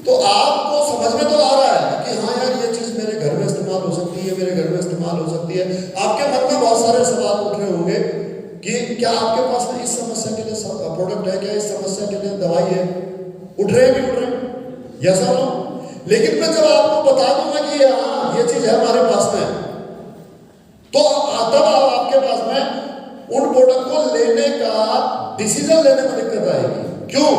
तो आपको समझ में तो आ रहा है कि हाँ यार ये चीज मेरे घर में इस्तेमाल हो सकती है, मेरे घर में इस्तेमाल हो सकती है। आपके मन में बहुत सारे सवाल उठ रहे होंगे कि क्या आपके पास में इस समस्या के लिए प्रोडक्ट है, क्या इस समस्या के लिए दवाई है? उठ रहे हैं भी उठ रहे हैं, यस और नो? लेकिन मैं जब आपको बता दूंगा कि हाँ ये चीज है हमारे पास में, तो तब आपके पास में उन प्रोडक्ट को लेने का डिसीजन लेने में दिक्कत आएगी। क्यों?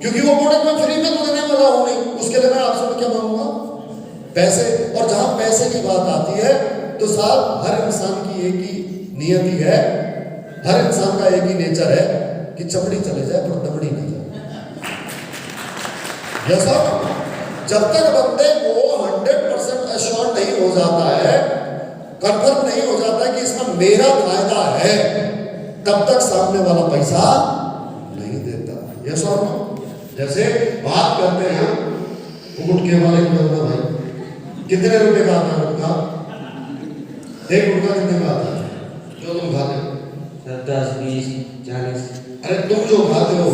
क्योंकि वो प्रोडक्ट मैं फ्री में तो देने वाला हूं नहीं, उसके लिए मैं आपसे क्या मांगूंगा? पैसे। और जहां पैसे की बात आती है तो साहब हर इंसान की एक ही नियति है, हर इंसान का एक ही नेचर है कि चमड़ी चले जाए पर दमड़ी ना जाए, यस और नो? जब तक बंदे को 100% एश्योर्ड नहीं हो जाता है, कंफर्म नहीं हो जाता है कि इसमें मेरा फायदा है, तब तक सामने वाला पैसा नहीं देता, यस और नो? जैसे बात करते हैं गुटके वाले की, भाई कितने रुपए का आता है गुटका? एक गुटका कितने का आता है जो तुम खाते हो? 10, 20, 40। अरे तुम जो खाते हो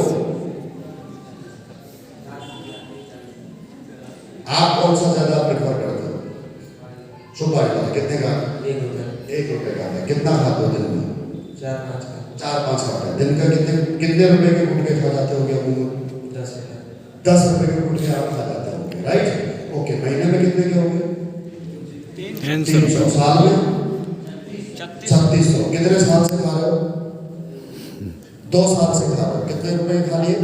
आप कौन सा ज्यादा प्रेफर करते हो? सुपारी वाला कितने का? 1 रुपया। 1 रुपए का है। कितना खाते हो दिन में? 4-5 का। 4-5 खाते हैं दिन का। कितने रुपए के गुटके खा जाते हो? 10 रुपया। 10 रुपए के गुटके आप खा जाते हो, राइट? ओके, महीने में कितने के होंगे? 300। साल में 3600। कितने साल से खा रहे हो? 2 साल से खा रहे हो। कितने रुपए खा लिए?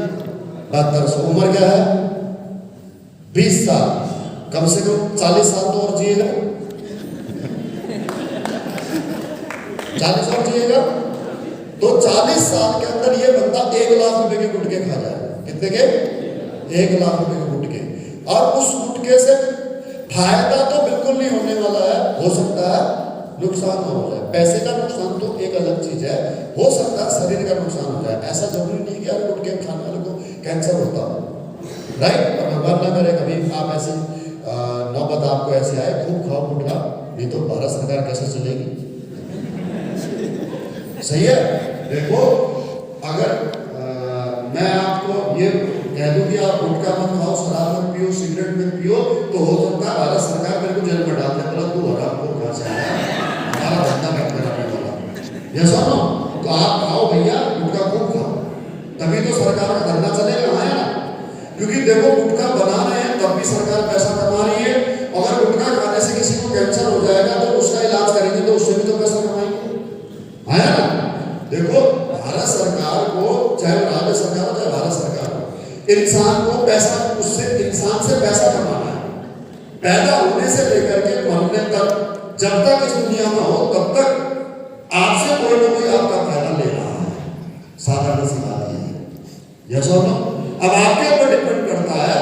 7200। उम्र क्या है? 20 साल। कम से कम 40 साल तो और जिएगा। 40 और जिएगा तो 40 साल के अंदर ये बंदा 1 लाख रुपए के गुटके खा जाएगा। कितने के? 1 लाख रुपए के गुटके। और उस गुटके से फायदा तो बिल्कुल नहीं होने वाला है, हो सकता है नुकसान हो जाए। पैसे का नुकसान तो एक अलग चीज है, हो सकता है शरीर का नुकसान हो जाए। ऐसा जरूरी नहीं कि यार गुटके खाने वाले को कैंसर होता हो, राइट? और भगवान ना करे कभी आप ऐसे नौबत आपको ऐसे आए, खूब खाओ गुटखा, नहीं तो भारत सरकार कैसे चलेगी? सही है? देखो अगर मैं आपको ये कह दूं कि आप गुटखा मत खाओ, शराब मत पियो, सिगरेट मत पियो, तो हो सकता है भारत सरकार मेरे को जेल में डाल दे, बोला तू हरामखोर कहां से आया, हमारा धंधा बंद कराने वाला। ये सुनो, तो आप खाओ भैया, गुटखा खूब खाओ, तभी तो सरकार का धंधा चलेगा, है ना? क्योंकि देखो गुटखा बना रहे हैं तब भी सरकार पैसा कमा रही है, अगर गुटखा खाने से किसी को कैंसर हो जाएगा तो उसका इलाज करेंगे तो उससे भी तो पैसा कमाएंगे, है ना? देखो भारत सरकार को, चाहे राज्य सरकार हो चाहे भारत सरकार हो, इंसान को पैसा, उससे इंसान से पैसा कमाना है, पैदा होने से लेकर के मरने तक, जब तक इस दुनिया में हो तब तक आपसे कोई ना कोई आपका फायदा ले रहा है, साधारण सी बात है। यस और नो? अब आपके ऊपर डिपेंड करता है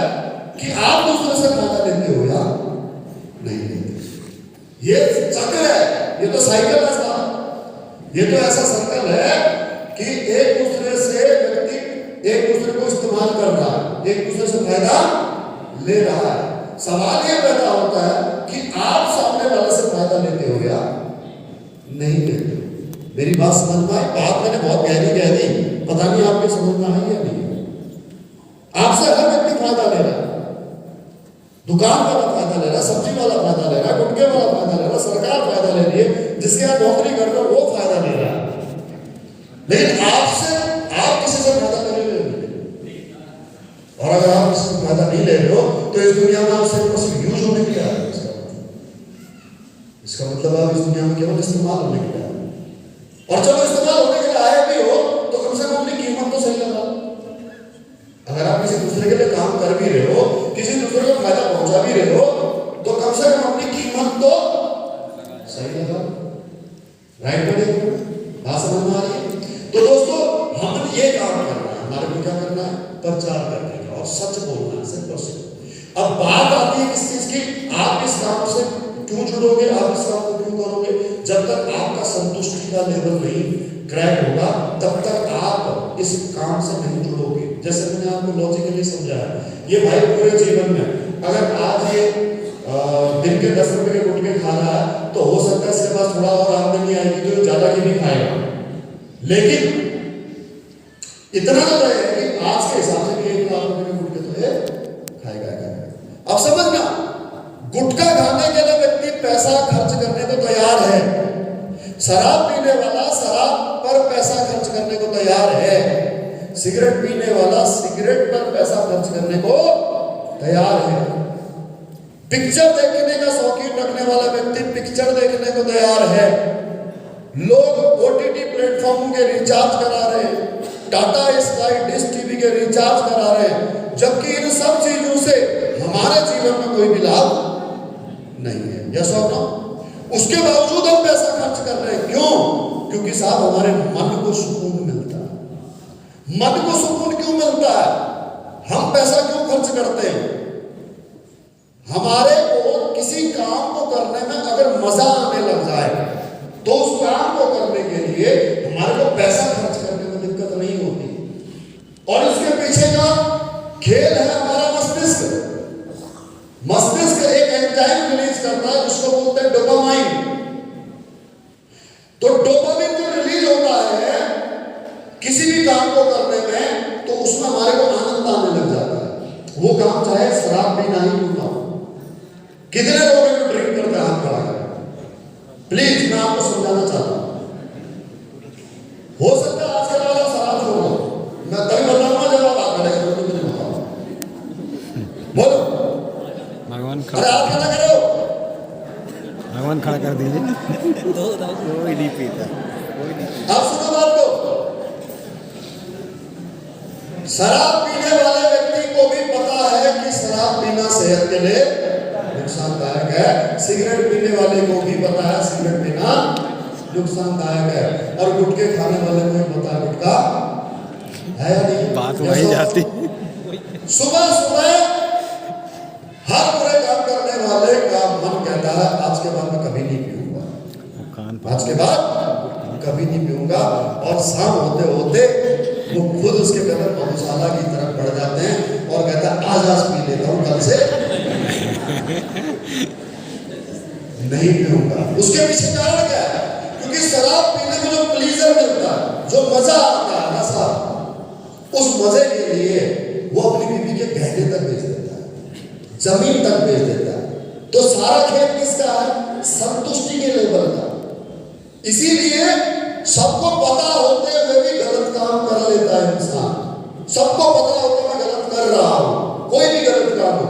कि आप दूसरे से फायदा लेते हो या नहीं लेते। ये चक्र है, ये तो साइकिल है साहब, ये तो ऐसा सर्कल है कि एक दूसरे से व्यक्ति एक दूसरे को इस्तेमाल कर रहा है, एक दूसरे से फायदा ले रहा है। सवाल ये पैदा होता है कि आप सामने वाले से फायदा लेते हो या नहीं लेते। मेरी बात समझ में आई? बात मैंने बहुत गहरी कह दी, पता नहीं आपके समझ में आई या नहीं। आपसे हर व्यक्ति फायदा ले रहा है, दुकान वाला फायदा ले रहा है, सब्जी वाला फायदा ले रहा है, गुटखे वाला फायदा ले रहा है, सरकार फायदा ले रही है, जिसके यहाँ नौकरी कर रहे हो वो फायदा ले रहा है। लेकिन आपसे, आप किसी से फायदा ले रहे हो, और अगर आप किसी से फायदा नहीं ले रहे हो तो इस दुनिया में आपसे बस यूज होने के लिए आए हो। इसका मतलब आप इस दुनिया में केवल इस्तेमाल होने के लिए आए हो। और चलो इस्तेमाल होने के लिए आए भी हो तो कम से कम अपनी कीमत तो सही लगाओ। अगर आप किसी दूसरे के लिए काम कर भी रहे हो, किसी दूसरे को फायदा पहुंचा भी रहे हो, तो कम से कम अपनी कीमत तो सही लगाओ। राइट बने? बात समझ में आ रही है? तो दोस्तों हम ये काम करना है, हमारे को क्या करना है? प्रचार करने का और सच बोलना है, सिर्फ और सिर्फ। अब बात आती है किस चीज की? आप इस काम से क्यों जुड़ोगे, आप इस काम को क्यों करोगे? जब तक आपका संतुष्टि का लेवल नहीं क्रैक होगा तब तक आप इस काम से नहीं जुड़ोगे। जैसे मैंने आपको लॉजिकली समझाया, ये भाई पूरे जीवन में अगर आज ये दिन के 10 रुपए के गुटखे खा रहा है तो हो सकता है इसके पास थोड़ा और आमदनी आएगी तो ज्यादा की नहीं खाएगा, लेकिन इतना तो है कि आज के हिसाब से 1 लाख रुपए के गुटखे तो ये खाएगा। अब समझना, गुटखा खाने के लिए व्यक्ति पैसा खर्च करने को तैयार है, शराब पीने वाला शराब पर पैसा खर्च करने को तैयार है, सिगरेट पीने वाला सिगरेट पर पैसा खर्च करने को तैयार है, पिक्चर देखने का शौकीन रखने वाला व्यक्ति पिक्चर देखने को तैयार है, लोग ओटीटी प्लेटफॉर्म के रिचार्ज करा रहे हैं, टाटा स्काई डिश टीवी के रिचार्ज करा रहे हैं, जबकि इन सब चीजों से हमारे जीवन में कोई भी लाभ नहीं है। यस और नो? उसके बावजूद हम पैसा खर्च कर रहे हैं, क्यों? क्योंकि साहब हमारे मन को सुकून मिलता है। मन को सुकून क्यों मिलता है? हम पैसा क्यों खर्च करते हैं? हमारे को किसी काम को करने में अगर मजा आने लग जाए तो उस काम को करने के लिए हमारे को पैसा खर्च करने में दिक्कत नहीं होती। और इसके पीछे का खेल है हमारा मस्तिष्क। मस्तिष्क एक एंजाइम रिलीज करता है जिसको बोलते हैं डोपामाइन। तो डोपामाइन जो रिलीज होता है किसी भी काम को करने में, तो उसमें हमारे को आनंद आने लग जाता है। वो काम चाहे शराब पीना ही क्यों ना हो। कितने लोग हैं जो ड्रिंक करते हैं? हाथ बढ़ा कर प्लीज, मैं आपको समझाना चाहता हूं। हो सकता है आजकल वाला शराब छोड़ दो, मैं तभी बताऊंगा जब आप हाथ बढ़ाएंगे तो मुझे बताओ। बोलो भगवान अरे आप क्या कर रहे हो? भगवान खड़ा कर दीजिए। कोई नहीं पीता। आप सुनो बात को, शराब पीने वाले व्यक्ति को भी पता है कि शराब पीना सेहत के लिए नुकसानदायक है, सिगरेट पीने वाले को भी पता है सिगरेट पीना नुकसानदायक है, और गुटखे खाने वाले को भी पता है गुटखा है या नहीं। बात वही जाती। सुबह सुबह हर बुरे काम करने वाले का मन कहता है आज के बाद मैं कभी नहीं पीऊंगा, आज के बाद कभी नहीं पीऊंगा, और शाम होते होते वो खुद उसके कदम मधुशाला की तरफ बढ़ जाते हैं और कहता है आज पी लेता हूं, कल से नहीं पीऊंगा। उसके पीछे कारण क्या है? क्योंकि शराब पीने में जो प्लीजर मिलता है, जो मजा आता है ना साहब, उस मजे के लिए वो अपनी बीवी के गहने तक बेच देता है, जमीन तक बेच देता है। तो सारा खेल किसका है? संतुष्टि के लेवल का। इसीलिए सबको पता होते हुए भी गलत काम कर लेता है इंसान। सबको पता होता है मैं गलत कर रहा हूं, कोई भी गलत काम हो।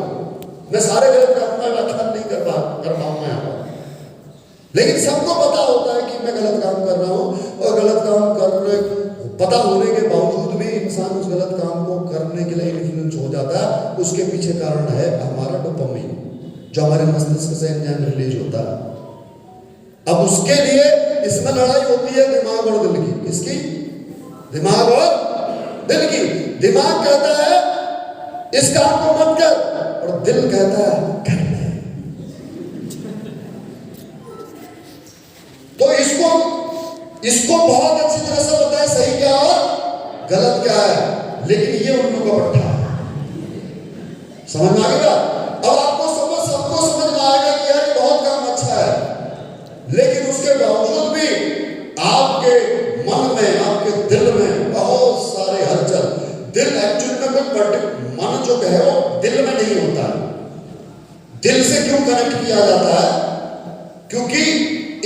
मैं सारे गलत काम का व्याख्यान नहीं कर पाऊंगा यहाँ पर, लेकिन सबको पता होता है कि मैं गलत काम कर रहा हूं। और गलत काम करने पता होने के बावजूद भी इंसान उस गलत काम को करने के लिए इन्फ्लुएंस हो जाता है। उसके पीछे कारण है हमारा डोपामाइन, जो हमारे मस्तिष्क से एंजाइम रिलीज होता है। अब उसके लिए इसमें लड़ाई होती है दिमाग और दिल की। किसकी? दिमाग और दिल की। दिमाग कहता है इस काम को मत कर, और दिल कहता है कर ले। तो इसको बहुत अच्छी तरह से पता है सही क्या और गलत क्या है, लेकिन ये उन लोगों का पट्टा है। समझ में आएगा? अब आपको सबको समझ में आएगा कि यार ये बहुत काम अच्छा है, लेकिन उसके बावजूद भी आपके मन में, आपके दिल में बहुत सारे हलचल। दिल एक्चुअली में कोई मन जो है वो दिल में नहीं होता है। दिल से क्यों कनेक्ट किया जाता है? क्योंकि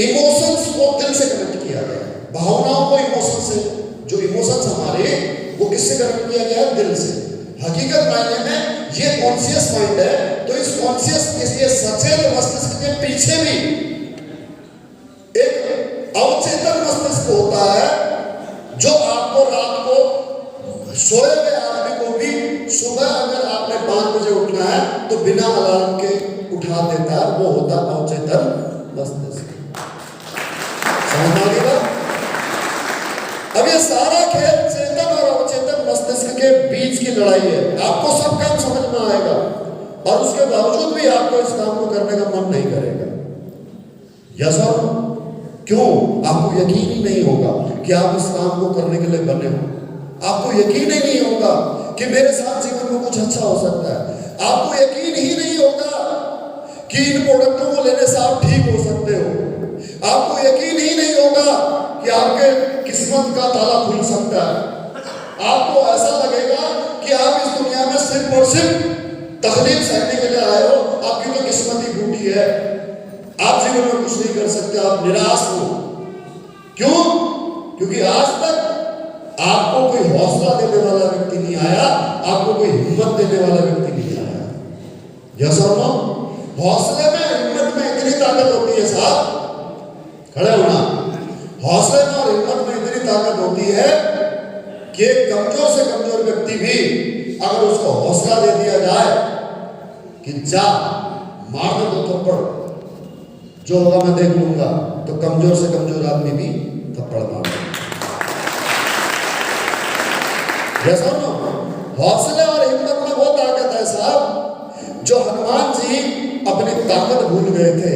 इमोशंस को दिल से कनेक्ट किया गया है। भावनाओं को इमोशन से, जो इमोशंस हमारे, वो किससे कनेक्ट किया गया है? दिल से। हकीकत मायने में ये कॉन्शियस माइंड है, तो इस कॉन्शियस इसलिए सचेत मस्तिष्क के पीछे भी एक अवचेतन मस्तिष्क होता है, जो आपको रात को सोए हुए आदमी को भी सुबह अगर आपने 5 बजे उठना है तो बिना अलार्म के उठा देता है। वो होता है अवचेतन मस्तिष्क। समझ आ गई बात? अब ये सारा खेल चेतन और अवचेतन मस्तिष्क के बीच की लड़ाई है। आपको सब काम समझ में आएगा और उसके बावजूद भी आपको इस काम को करने का मन नहीं करेगा। यस और क्यों? आपको यकीन ही नहीं होगा कि आप इस काम को करने के लिए बने हो। आपको यकीन ही नहीं होगा कि मेरे साथ जीवन में कुछ अच्छा हो सकता है। आपको यकीन ही नहीं होगा कि इन प्रोडक्टों को लेने से आप ठीक हो सकते हो। आपको यकीन ही नहीं होगा कि आपके किस्मत का ताला खुल सकता है। आपको ऐसा लगेगा कि आप इस दुनिया में सिर्फ और सिर्फ तकलीफ सहने के लिए आए हो। आपकी तो किस्मत ही फूटी है, आप जीवन में कुछ नहीं कर सकते, आप निराश हो। क्यों? क्योंकि आज तक आपको कोई हौसला देने वाला व्यक्ति नहीं आया, आपको कोई हिम्मत देने वाला व्यक्ति नहीं आया। यस और नो? हौसले में, हिम्मत में इतनी ताकत होती है साहब, खड़े होना। हौसले में और हिम्मत में इतनी ताकत होती है कि कमजोर से कमजोर व्यक्ति भी अगर उसको हौसला दे दिया जाए कि जा मार दे दो थप्पड़, जो होगा मैं देख लूंगा, तो कमजोर से कमजोर आदमी भी थप्पड़ मार देगा। जैसा ना हौसले और हिम्मत में वो ताकत है साहब, जो हनुमान जी अपनी ताकत भूल गए थे।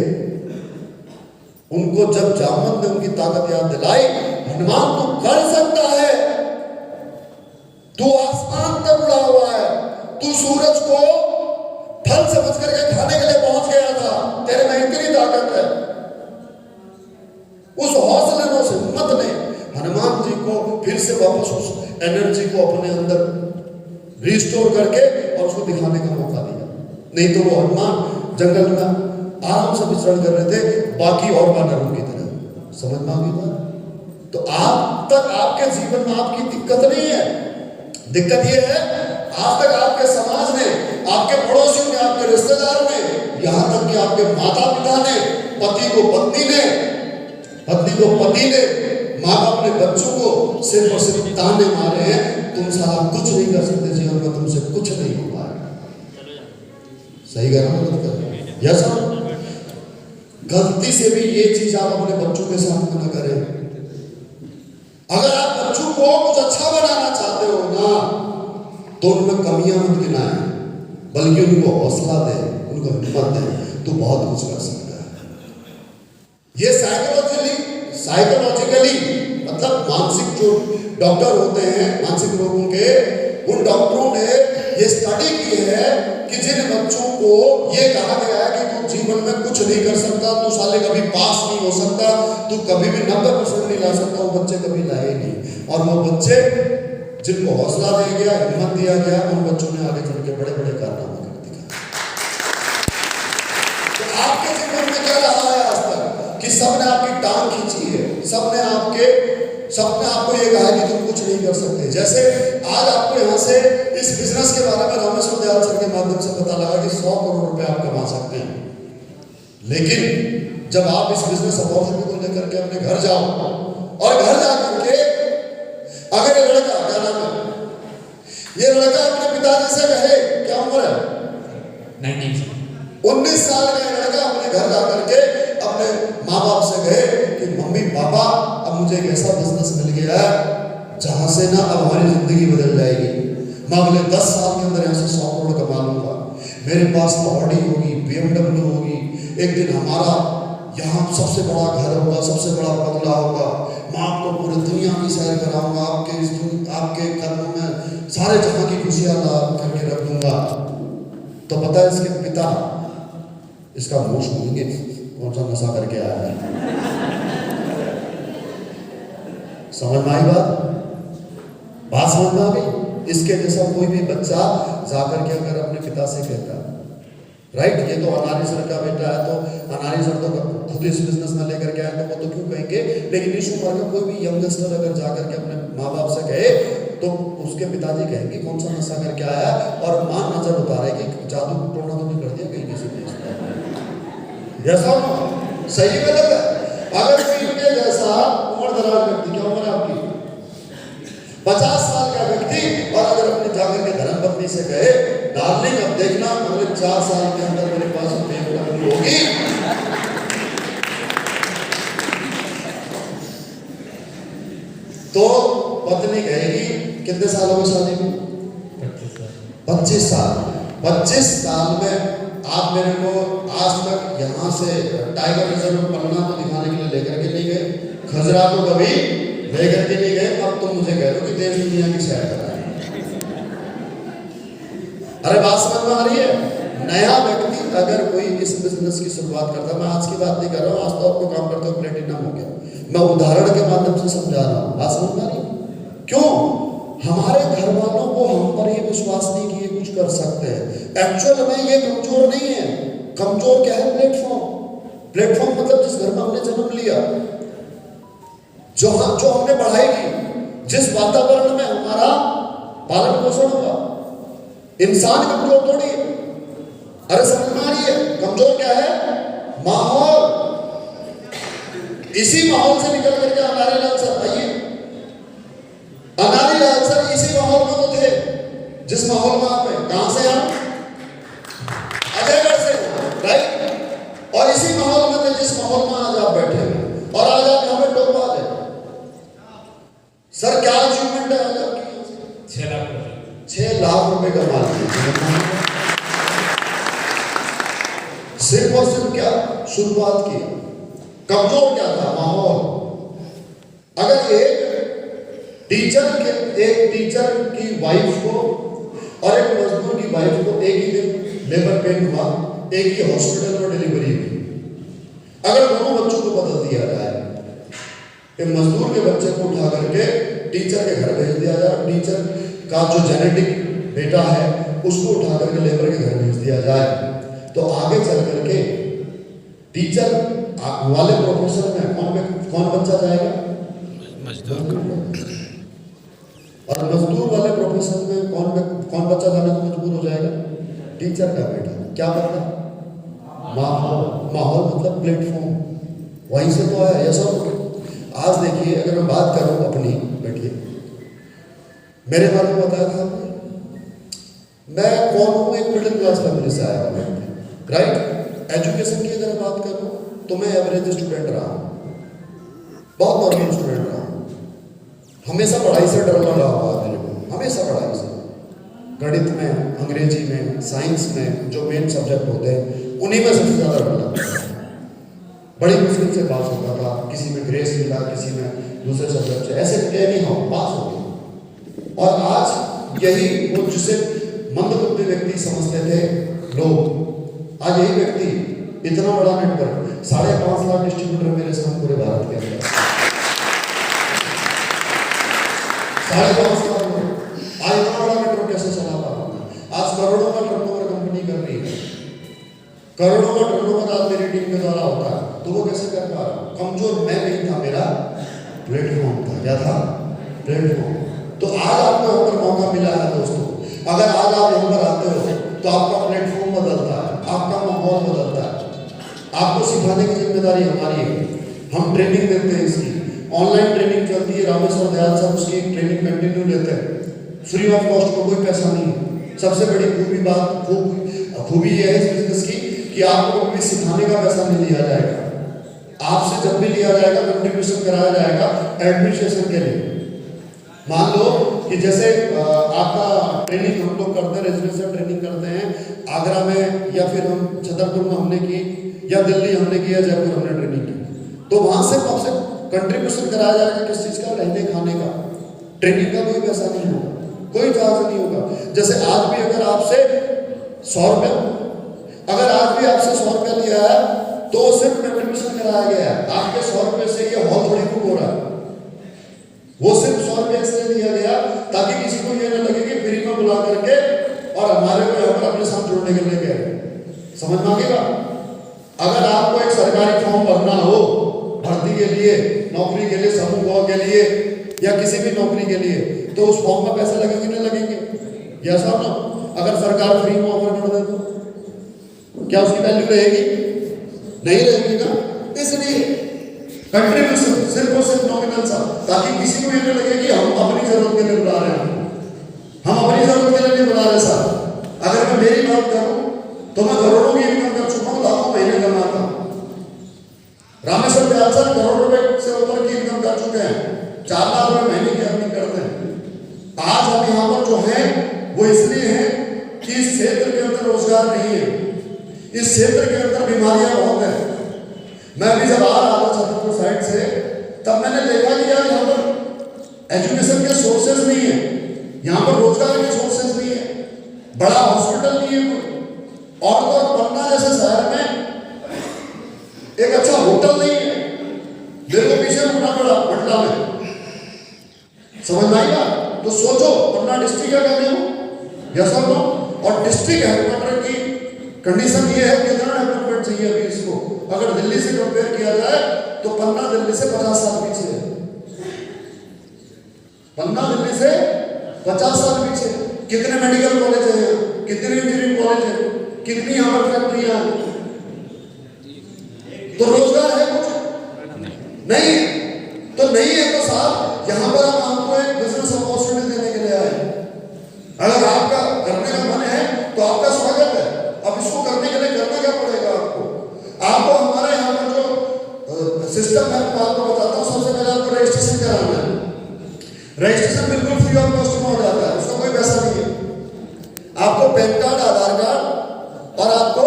उनको जब जामवंत ने उनकी ताकत याद दिलाई, हनुमान तू कर सकता है, तू आसमान तक उड़ा हुआ है, तू सूरज को फल समझ करके खाने के लिए पहुंच गया था, तेरे में इतनी ताकत है। उस हौसले में, उस हिम्मत ने हनुमान जी को फिर से वापस उस एनर्जी को अपने अंदर रिस्टोर करके और उसको दिखाने का मौका दिया। नहीं तो वो हनुमान जंगल में आराम से विचरण कर रहे थे, बाकी और वानरों की तरह। समझ में आ गई बात? तो आप तक आपके जीवन में आपकी दिक्कत नहीं है। दिक्कत ये है आज तक आपके समाज ने, आपके पड़ोसियों ने, आपके रिश्तेदारों ने, यहां तक कि आपके माता पिता ने, पति को पत्नी ने, पत्नी को पति ने, माँ बाप ने बच्चों को सिर्फ और सिर्फ ताने मारे हैं, तुम साला कुछ नहीं कर सकते जीवन में, तुमसे कुछ नहीं हो पाएगा। सही कह रहा हूं? Yes sir? गलती से भी ये चीज आप अपने बच्चों के साथ न करें। अगर आप बच्चों को कुछ अच्छा बनाना चाहते हो ना, तो उनमें कमियां मत गिनाएं, बल्कि उनको हौसला दें, उनको हिम्मत दें, तो बहुत कुछ कर सकता है। ये साइकोलॉजिकली मतलब मानसिक जो डॉक्टर होते हैं मानसिक रोगों के, उन डॉक्टरों ने ये स्टडी की है कि जिन बच्चों को ये कहा गया है कि तू जीवन में कुछ नहीं कर सकता, तू साले कभी पास नहीं हो सकता, तू कभी भी 90% नहीं ला सकता, वो बच्चे कभी लाए नहीं। और वो बच्चे जिनको हौसला दिया गया, हिम्मत दिया गया, उन बच्चों ने आगे चल के बड़े बड़े कारनामे कर दिखाए। तो आपके जीवन में क्या रहा है आज तक कि सबने आपकी टांग खींची है, सबने आपको ये कहा कि तुम कुछ नहीं कर सकते। जैसे आज आपको यहाँ से इस बिजनेस के बारे में रामेश्वर दयाल सर के माध्यम से पता लगा कि 100 करोड़ रुपए आप कमा सकते हैं, लेकिन जब आप इस बिजनेस अपॉर्चुनिटी को लेकर के अपने घर जाओ और घर जाकर के अगर ये लड़का, क्या नाम है, ये लड़का अपने पिताजी से कहे, क्या उम्र है, 19 साल का लड़का अपने घर जाकर के अपने माँ बाप से कहे कि मम्मी पापा अब मुझे एक ऐसा बिजनेस मिल गया है जहां से ना अब हमारी जिंदगी बदल जाएगी, मैं अगले 10 साल के अंदर यहाँ से 100 करोड़ कमा लूंगा, मेरे पास ऑडी होगी, BMW होगी, एक दिन हमारा यहाँ सबसे बड़ा घर होगा, सबसे बड़ा बंगला होगा, मैं आपको पूरी दुनिया की सैर कराऊंगा, आपके कदमों में सारे जहां की खुशियां ला करके रख दूंगा। तो पता है इसके पिता इसका मुंह सुनेंगे कौन सा नशा करके आया है। समझ में आई बात समझ में आ गई। इसके जैसा कोई भी बच्चा जाकर के अगर अपने पिता से कहता है, राइट, ये तो अनारी सर का बेटा है, तो अनारी सर तो खुद इस बिजनेस में लेकर के आए, तो वो तो क्यों कहेंगे, लेकिन इस उम्र का कोई भी यंगस्टर अगर जाकर के अपने माँ बाप से कहे तो उसके पिताजी कहेंगे कौन सा नशा करके आया, और मां नजर उतारेगी जादू टोना तो नहीं कर दिया कहीं किसी ने, जैसा सही गलत है। अगर कोई इनके जैसा उम्र दराज व्यक्ति, क्या उम्र है आपकी, 50 साल का व्यक्ति, और अगर अपने जाकर के धर्मपत्नी से कहे डार्लिंग अब देखना अगले 4 साल के अंदर मेरे पास BMW होगी, तो पत्नी कहेगी कितने साल हो गए शादी में, 25 साल। 25 साल में आप मेरे को आज तक यहाँ से टाइगर रिजर्व पन्ना को दिखाने के लिए लेकर के नहीं गए, खजरा को कभी लेकर के नहीं गए, अब तुम मुझे कह रहे हो कि देश दुनिया की सैर कराएं। अरे बात समझ में आ रही है। नया व्यक्ति अगर कोई इस बिजनेस की शुरुआत करता है, मैं आज की बात नहीं कर रहा हूँ, आज तो आपको काम करते हुए प्लेटिनम हो गया, मैं उदाहरण के माध्यम से समझा रहा हूँ, बात समझ में आ रही है। क्यों हमारे घर वालों को हम पर ये विश्वास नहीं कि ये कुछ कर सकते हैं। एक्चुअल में ये कमजोर नहीं है, कमजोर क्या है, प्लेटफॉर्म मतलब जिस घर में हमने जन्म लिया, जो हमने पढ़ाई की, जिस वातावरण में हमारा पालन पोषण हुआ। इंसान कमजोर थोड़ी है, अरे समझ में आ रही है, कमजोर क्या है, माहौल। इसी माहौल से निकल करके अनारी लाल सर आइए, अनारी लाल सर इसी माहौल में तो थे जिस माहौल में आप हैं। कहां से हम, अजयगढ़ से, राइट, और इसी माहौल में थे जिस माहौल में आज आप बैठे हैं, और आज आप यहाँ पे टॉप है। सर क्या अचीवमेंट है आज आपकी, 6 लाख रुपए कमा लिए, सिर्फ और सिर्फ क्या शुरुआत की। कमजोर क्या था, माहौल। अगर एक टीचर की वाइफ को और एक मजदूर की वाइफ को एक ही दिन लेबर पेन हुआ, एक ही हॉस्पिटल में डिलीवरी हुई, अगर दोनों बच्चों को बदल दिया जाए, एक मजदूर के बच्चे को उठा करके टीचर के घर भेज दिया जाए, टीचर का जो जेनेटिक बेटा है उसको उठा करके लेबर के घर भेज दिया जाए, तो आगे चल करके टीचर वाले प्रोफेशन में कौन बच्चा जाएगा, मजदूर, और मजदूर वाले प्रोफेशन में कौन बच्चा जाने को मजबूर हो जाएगा, टीचर का बेटा। क्या मतलब, माहौल मतलब प्लेटफॉर्म, वहीं से तो आया। ऐसा आज देखिए, अगर मैं बात करूं अपनी, बैठिए, मेरे बारे में बताया था आपने, मैं कौन हूं, एक मिडिल क्लास फैमिली से आया हूं, राइट। एजुकेशन की अगर बात करूं तो मैं एवरेज स्टूडेंट रहा हूं, बहुत नॉर्मल स्टूडेंट रहा हूं, हमेशा पढ़ाई से डर लगा हुआ मेरे को, हमेशा पढ़ाई से, गणित में, अंग्रेजी में, साइंस में, जो मेन सब्जेक्ट होते हैं उन्हीं में सबसे ज्यादा डर लगता है। बड़ी मुश्किल से पास होता था, किसी में ग्रेस मिला, किसी में दूसरे सब्जेक्ट से, ऐसे नहीं हो पास हो गया। और आज यही वो जिसे मंदबुद्धि व्यक्ति समझते थे लोग, आज यही व्यक्ति इतना बड़ा नेटवर्क, 5.5 लाख डिस्ट्रीब्यूटर मेरे साथ पूरे भारत के अंदर, 5.5 लाख करोड़ों का टर्नओवर कंपनी कर रही है, करोड़ों का टर्नओवर आज मेरी टीम के द्वारा होता है, तो वो कैसे कर पा रहा हूँ? कमजोर मैं नहीं था, मेरा प्लेटफॉर्म था। क्या था? प्लेटफॉर्म। तो आज आपको यहाँ पर मौका मिला है दोस्तों, अगर आज आप यहाँ पर आते हो तो आपका प्लेटफॉर्म बदलता है, आपका माहौल बदलता है। आपको सिखाने की जिम्मेदारी हमारी है, हम ट्रेनिंग देते हैं, इसकी ऑनलाइन ट्रेनिंग चलती है, रामेश्वर दयाल साहब उसकी ट्रेनिंग कंटिन्यू लेते हैं, फ्री ऑफ कॉस्ट को, कोई पैसा नहीं है। सबसे बड़ी खूबी ये है इस बिजनेस की कि आपको कभी सिखाने का पैसा नहीं लिया जाएगा, आपसे जब भी लिया जाएगा कंट्रीब्यूशन कराया जाएगा एडमिनिस्ट्रेशन के लिए। मान लो कि जैसे आपका ट्रेनिंग हम लोग करते हैं, रेजिडेंशियल ट्रेनिंग करते हैं आगरा में, या फिर हम छतरपुर में हमने की, या दिल्ली हमने की, या जयपुर हमने ट्रेनिंग की, तो वहां से आपसे कंट्रीब्यूशन कराया जाएगा किस चीज़ का? रहने खाने का। ट्रेनिंग का कोई पैसा नहीं होगा, कोई चार्ज नहीं होगा। जैसे आज भी अगर आपसे 100 रुपये, अगर आज भी आपसे 100 रुपया लिया है तो सिर्फ कंट्रीब्यूशन कराया गया है, आपके 100 रुपये से ये हॉल थोड़ी बुक हो रहा है, वो सिर्फ 100 रुपये इसलिए दिया गया ताकि किसी को ये ना लगे कि फ्री में बुला करके और हमारे को यहाँ पर अपने साथ जोड़ने के लिए गए। समझ में आ गया? अगर आपको एक सरकारी फॉर्म भरना हो भर्ती के लिए, नौकरी के लिए, समूह के लिए, या किसी भी नौकरी के लिए, तो उस फॉर्म में पैसे लगेंगे नहीं लगेंगे? यस और नो? अगर सरकार फ्री में ऑफर कर दे तो क्या उसकी वैल्यू रहेगी? नहीं रहेगी ना। इसलिए कंट्रीब्यूशन सिर्फ और सिर्फ नॉमिनल सा, ताकि किसी को ये न लगे कि हम अपनी जरूरत के लिए बुला रहे हैं, हम अपनी जरूरत के लिए नहीं बुला रहे साहब। अगर मैं मेरी बात करूं तो मैं करोड़ों की इनकम कर चुका हूं, लाखों महीने कमाता हूं। रामेश्वर दयाल सर करोड़ रुपए से ऊपर की इनकम कर चुके हैं, 4 लाख रुपए महीने की अर्निंग करते हैं। आज हम यहाँ पर जो है वो इसलिए है कि इस क्षेत्र के अंदर रोजगार नहीं है, इस क्षेत्र के अंदर बीमारियां बहुत हैं। मैं अभी जब आ रहा था छतरपुर साइड से, तब मैंने देखा कि यार यहाँ पर एजुकेशन के सोर्सेज नहीं है, यहाँ पर रोजगार के सोर्सेज नहीं है, बड़ा हॉस्पिटल नहीं है कोई, और तो पटना जैसे शहर में एक अच्छा होटल नहीं है। मेरे को पीछे रुकना पड़ा पटना में, समझ में आएगा? तो सोचो पटना डिस्ट्रिक्ट का कहने हो, यस और नो? और डिस्ट्रिक्ट हेडक्वार्टर की कंडीशन ये है कि कितना डेवलपमेंट चाहिए अभी इसको। अगर दिल्ली से कंपेयर किया जाए तो पन्ना दिल्ली से 50 साल पीछे है, पन्ना दिल्ली से 50 साल पीछे। कितने मेडिकल कॉलेज हैं, कितने इंजीनियरिंग कॉलेज हैं, कितनी यहाँ पर फैक्ट्रियां हैं, तो रोजगार है कुछ नहीं? तो नहीं है तो साहब यहाँ पर हम आपको एक बिजनेस अपॉर्चुनिटी देने के लिए आए। अगर आपका करने का मन है तो आपका स्वागत है। अब इसको करने के लिए करना क्या पड़ेगा आपको? आपको हमारे यहाँ पर जो सिस्टम है मैं आपको बताता हूँ। सबसे पहले आपको रजिस्ट्रेशन कराना है। रजिस्ट्रेशन बिल्कुल फ्री ऑफ कॉस्ट में हो जाता है, उसका कोई पैसा नहीं है। आपको पैन कार्ड, आधार कार्ड और आपको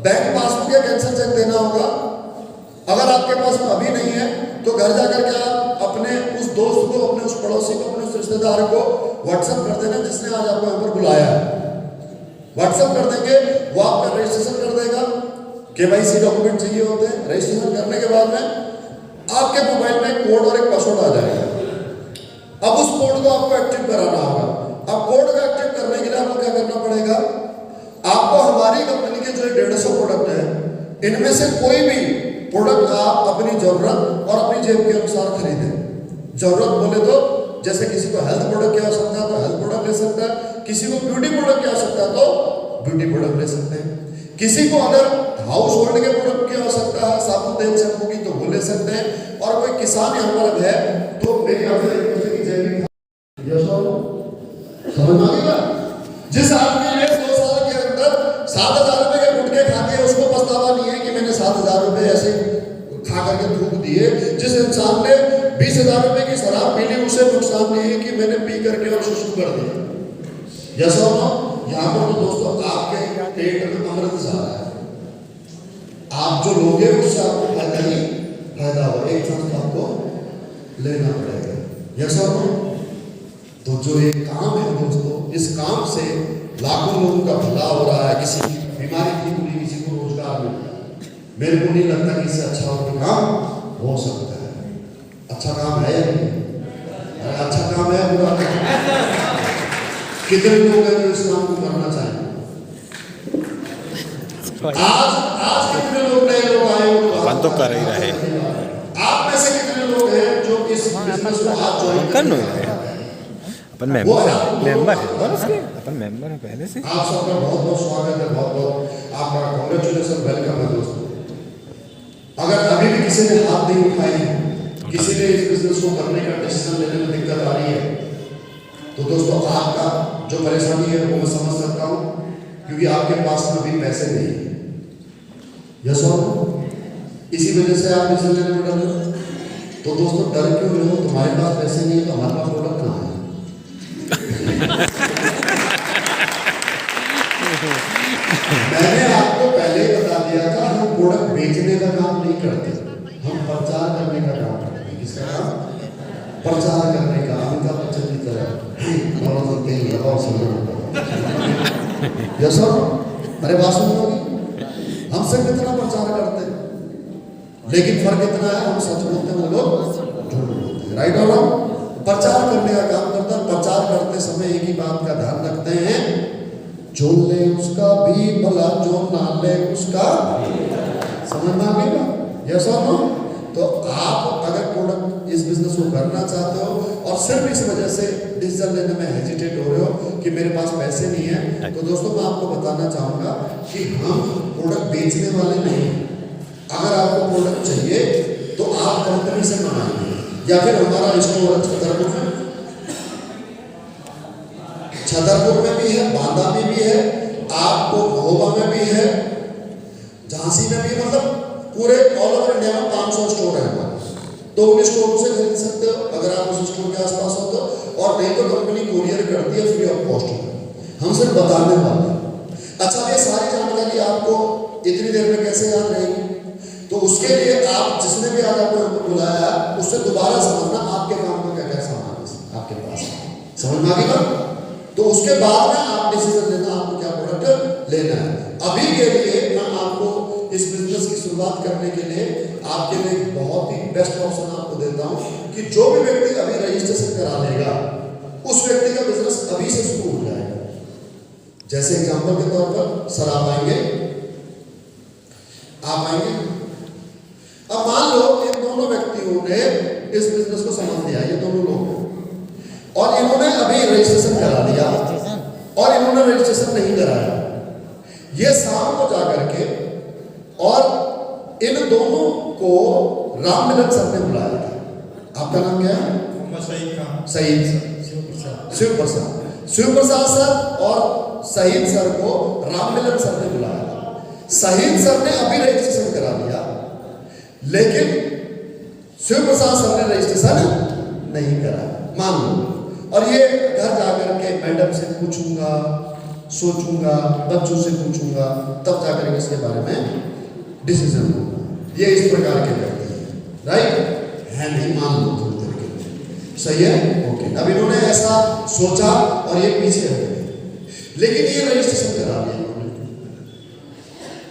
बैंक पासबुक या कैंसर चेक देना होगा। अगर आपके पास अभी नहीं है तो घर जाकर के आप अपने उस दोस्त को, अपने उस पड़ोसी को, अपने उस रिश्तेदार को व्हाट्सएप कर देना जिसने आज आपको यहाँ पर बुलाया है। व्हाट्सएप कर देंगे, वो आपका रजिस्ट्रेशन कर देगा। केवाईसी डॉक्यूमेंट चाहिए होते हैं। रजिस्ट्रेशन करने के बाद में आपके मोबाइल में एक कोड और एक पासवर्ड आ जाएगा। अब उस कोड को आपको एक्टिव कराना होगा। अब कोड को एक्टिव करने के लिए आपको क्या करना पड़ेगा? आपको हमारी कंपनी के जो 150 प्रोडक्ट है, इनमें से कोई भी प्रोडक्ट आप अपनी जरूरत और अपनी जेब के अनुसार खरीदें। जरूरत बोले तो जैसे किसी को हेल्थ प्रोडक्ट की आवश्यकता है तो हेल्थ प्रोडक्ट ले सकता है, किसी को ब्यूटी प्रोडक्ट की आवश्यकता है तो ब्यूटी प्रोडक्ट ले सकते हैं, किसी को अगर हाउस होल्ड के प्रोडक्ट की आवश्यकता है, साबुन तेल शैम्पू की, तो वो ले सकते हैं। और कोई किसान यहाँ पर है तो मेरी आपसे एक दूसरे की जैविक समझ में आएगा। जिस आदमी ने 2 साल के अंदर 7,000 रुपए के गुटखे खा के उसको पछतावा नहीं है कि मैंने 7,000 रुपए ऐसे खा करके थूक दिए। जिस इंसान ने 20,000 रुपए की शराब पी ली उसे नुकसान नहीं है कि मैंने पी करके और सुसु कर दिया। जैसा हो यहाँ पर तो दोस्तों आपके पेट में अमृत जा रहा है। आप जो लोगे उससे आपको फायदा ही फायदा होगा। एक चांस तो आपको लेना पड़ेगा। जैसा हो तो जो ये काम है दोस्तों, इस काम से लाखों लोगों का भला हो रहा है। किसी की बीमारी ठीक हुई, किसी को रोजगार मिल रहा है। मेरे को नहीं लगता कि इससे अच्छा और काम हो सकता है। अच्छा काम है या नहीं? अच्छा काम है, बुरा काम कितने लोग हैं जो इस काम को करना चाहेंगे? आज कितने लोग नए लोग आए हो? अपन तो कर ही रहे। आप में से कितने लोग हैं जो इस बिजनेस को आज ज्वाइन कर लो अपन मेंबर है और उसके अपन मेंबर है पहले से। आप सबका बहुत बहुत स्वागत है, बहुत बहुत आपका कांग्रेचुलेसन, वेलकम है दोस्तों। अगर अभी भी किसी ने हाथ नहीं उठाई है, किसी ने इस बिजनेस को करने का डिसीजन लेने में दिक्कत आ रही है, तो दोस्तों आपका जो परेशानी है वो मैं समझ सकता हूँ, क्योंकि आपके पास में अभी पैसे नहीं है। यस और इसी वजह से आप डिसीजन लेने में डर रहे हो। तो दोस्तों डर क्यों रहे हो? तुम्हारे पास पैसे नहीं है तो हमारे पास प्रोडक्ट कहाँ है? मैंने आपको पहले ही बता दिया था, हम प्रोडक्ट बेचने का काम नहीं करते, हम प्रचार करने का काम करते हैं। किसका काम? प्रचार करने का। अमिताभ बच्चन की तरह और तेल लगाओ समझ। यस सर, अरे बात सुन लोगी, हम सब कितना प्रचार करते हैं, लेकिन फर्क इतना है, हम सच बोलते हैं, वो लोग झूठ बोलते हैं। राइट और रॉन्ग? प्रचार करने का काम करता है। प्रचार करते समय एक ही बात का ध्यान रखते हैं, जो ले उसका भी भला, जो ना ले उसका। समझ में आ गई बात? यस और नो? तो आप अगर प्रोडक्ट इस बिजनेस को करना चाहते हो और सिर्फ इस वजह से डिसीजन लेने में हेजिटेट हो रहे हो कि मेरे पास पैसे नहीं है, तो दोस्तों मैं आपको बताना चाहूँगा कि हम प्रोडक्ट बेचने वाले नहीं। अगर आपको प्रोडक्ट चाहिए तो आप कंपनी से मंगाएंगे या फिर हमारा स्टोर छतरपुर में भी है, बांदा में भी है, आपको महोबा में भी है, झांसी में भी, मतलब पूरे ऑल ओवर इंडिया में 500 स्टोर है हमारे। तो उन स्टोर से खरीद सकते हो अगर आप उस स्टोर के आसपास हो तो, और नहीं तो कंपनी कुरियर करती है फ्री ऑफ कॉस्ट। हम सिर्फ बताने वाले हैं। अच्छा, ये सारी जानकारी आपको इतनी देर में कैसे याद रहेगी? तो उसके लिए आप जिसने भी आज आपको बुलाया उससे दोबारा समझना आपके काम में क्या क्या सामान है आपके पास। समझ में आ गई बात? तो उसके बाद में आप डिसीजन लेना आपको क्या प्रोडक्ट लेना है। अभी के लिए मैं आपको इस बिजनेस की शुरुआत करने के लिए आपके लिए बहुत ही बेस्ट ऑप्शन आपको देता हूं कि जो भी व्यक्ति अभी रजिस्ट्रेशन करा लेगा उस व्यक्ति का बिजनेस अभी से शुरू हो जाएगा। जैसे एग्जांपल के तौर पर सर आप आएंगे। अब मान लो इन दोनों व्यक्तियों ने इस बिजनेस को समझ लिया, ये दोनों लोग, और इन्होंने अभी रजिस्ट्रेशन करा दिया और इन्होंने रजिस्ट्रेशन नहीं कराया। ये शाम को जाकर के और इन दोनों को राम मिलन सर ने बुलाया था। आपका नाम क्या है? शहीद शिव प्रसाद सर और शहीद सर को राम मिलन सर ने बुलाया था। शहीद सर ने अभी रजिस्ट्रेशन करा दिया, लेकिन शिव प्रसाद सर ने रजिस्ट्रेशन नहीं करा, मान लो। और ये घर जाकर के मैडम से पूछूंगा, सोचूंगा, बच्चों से पूछूंगा, तब जाकर इसके बारे में डिसीजन होगा। ये इस प्रकार के व्यक्ति हैं, राइट है? नहीं, मान लो थोड़ी देर के लिए, सही है, ओके। अब इन्होंने ऐसा सोचा और ये पीछे हट गए, लेकिन ये रजिस्ट्रेशन करा लिया इन्होंने,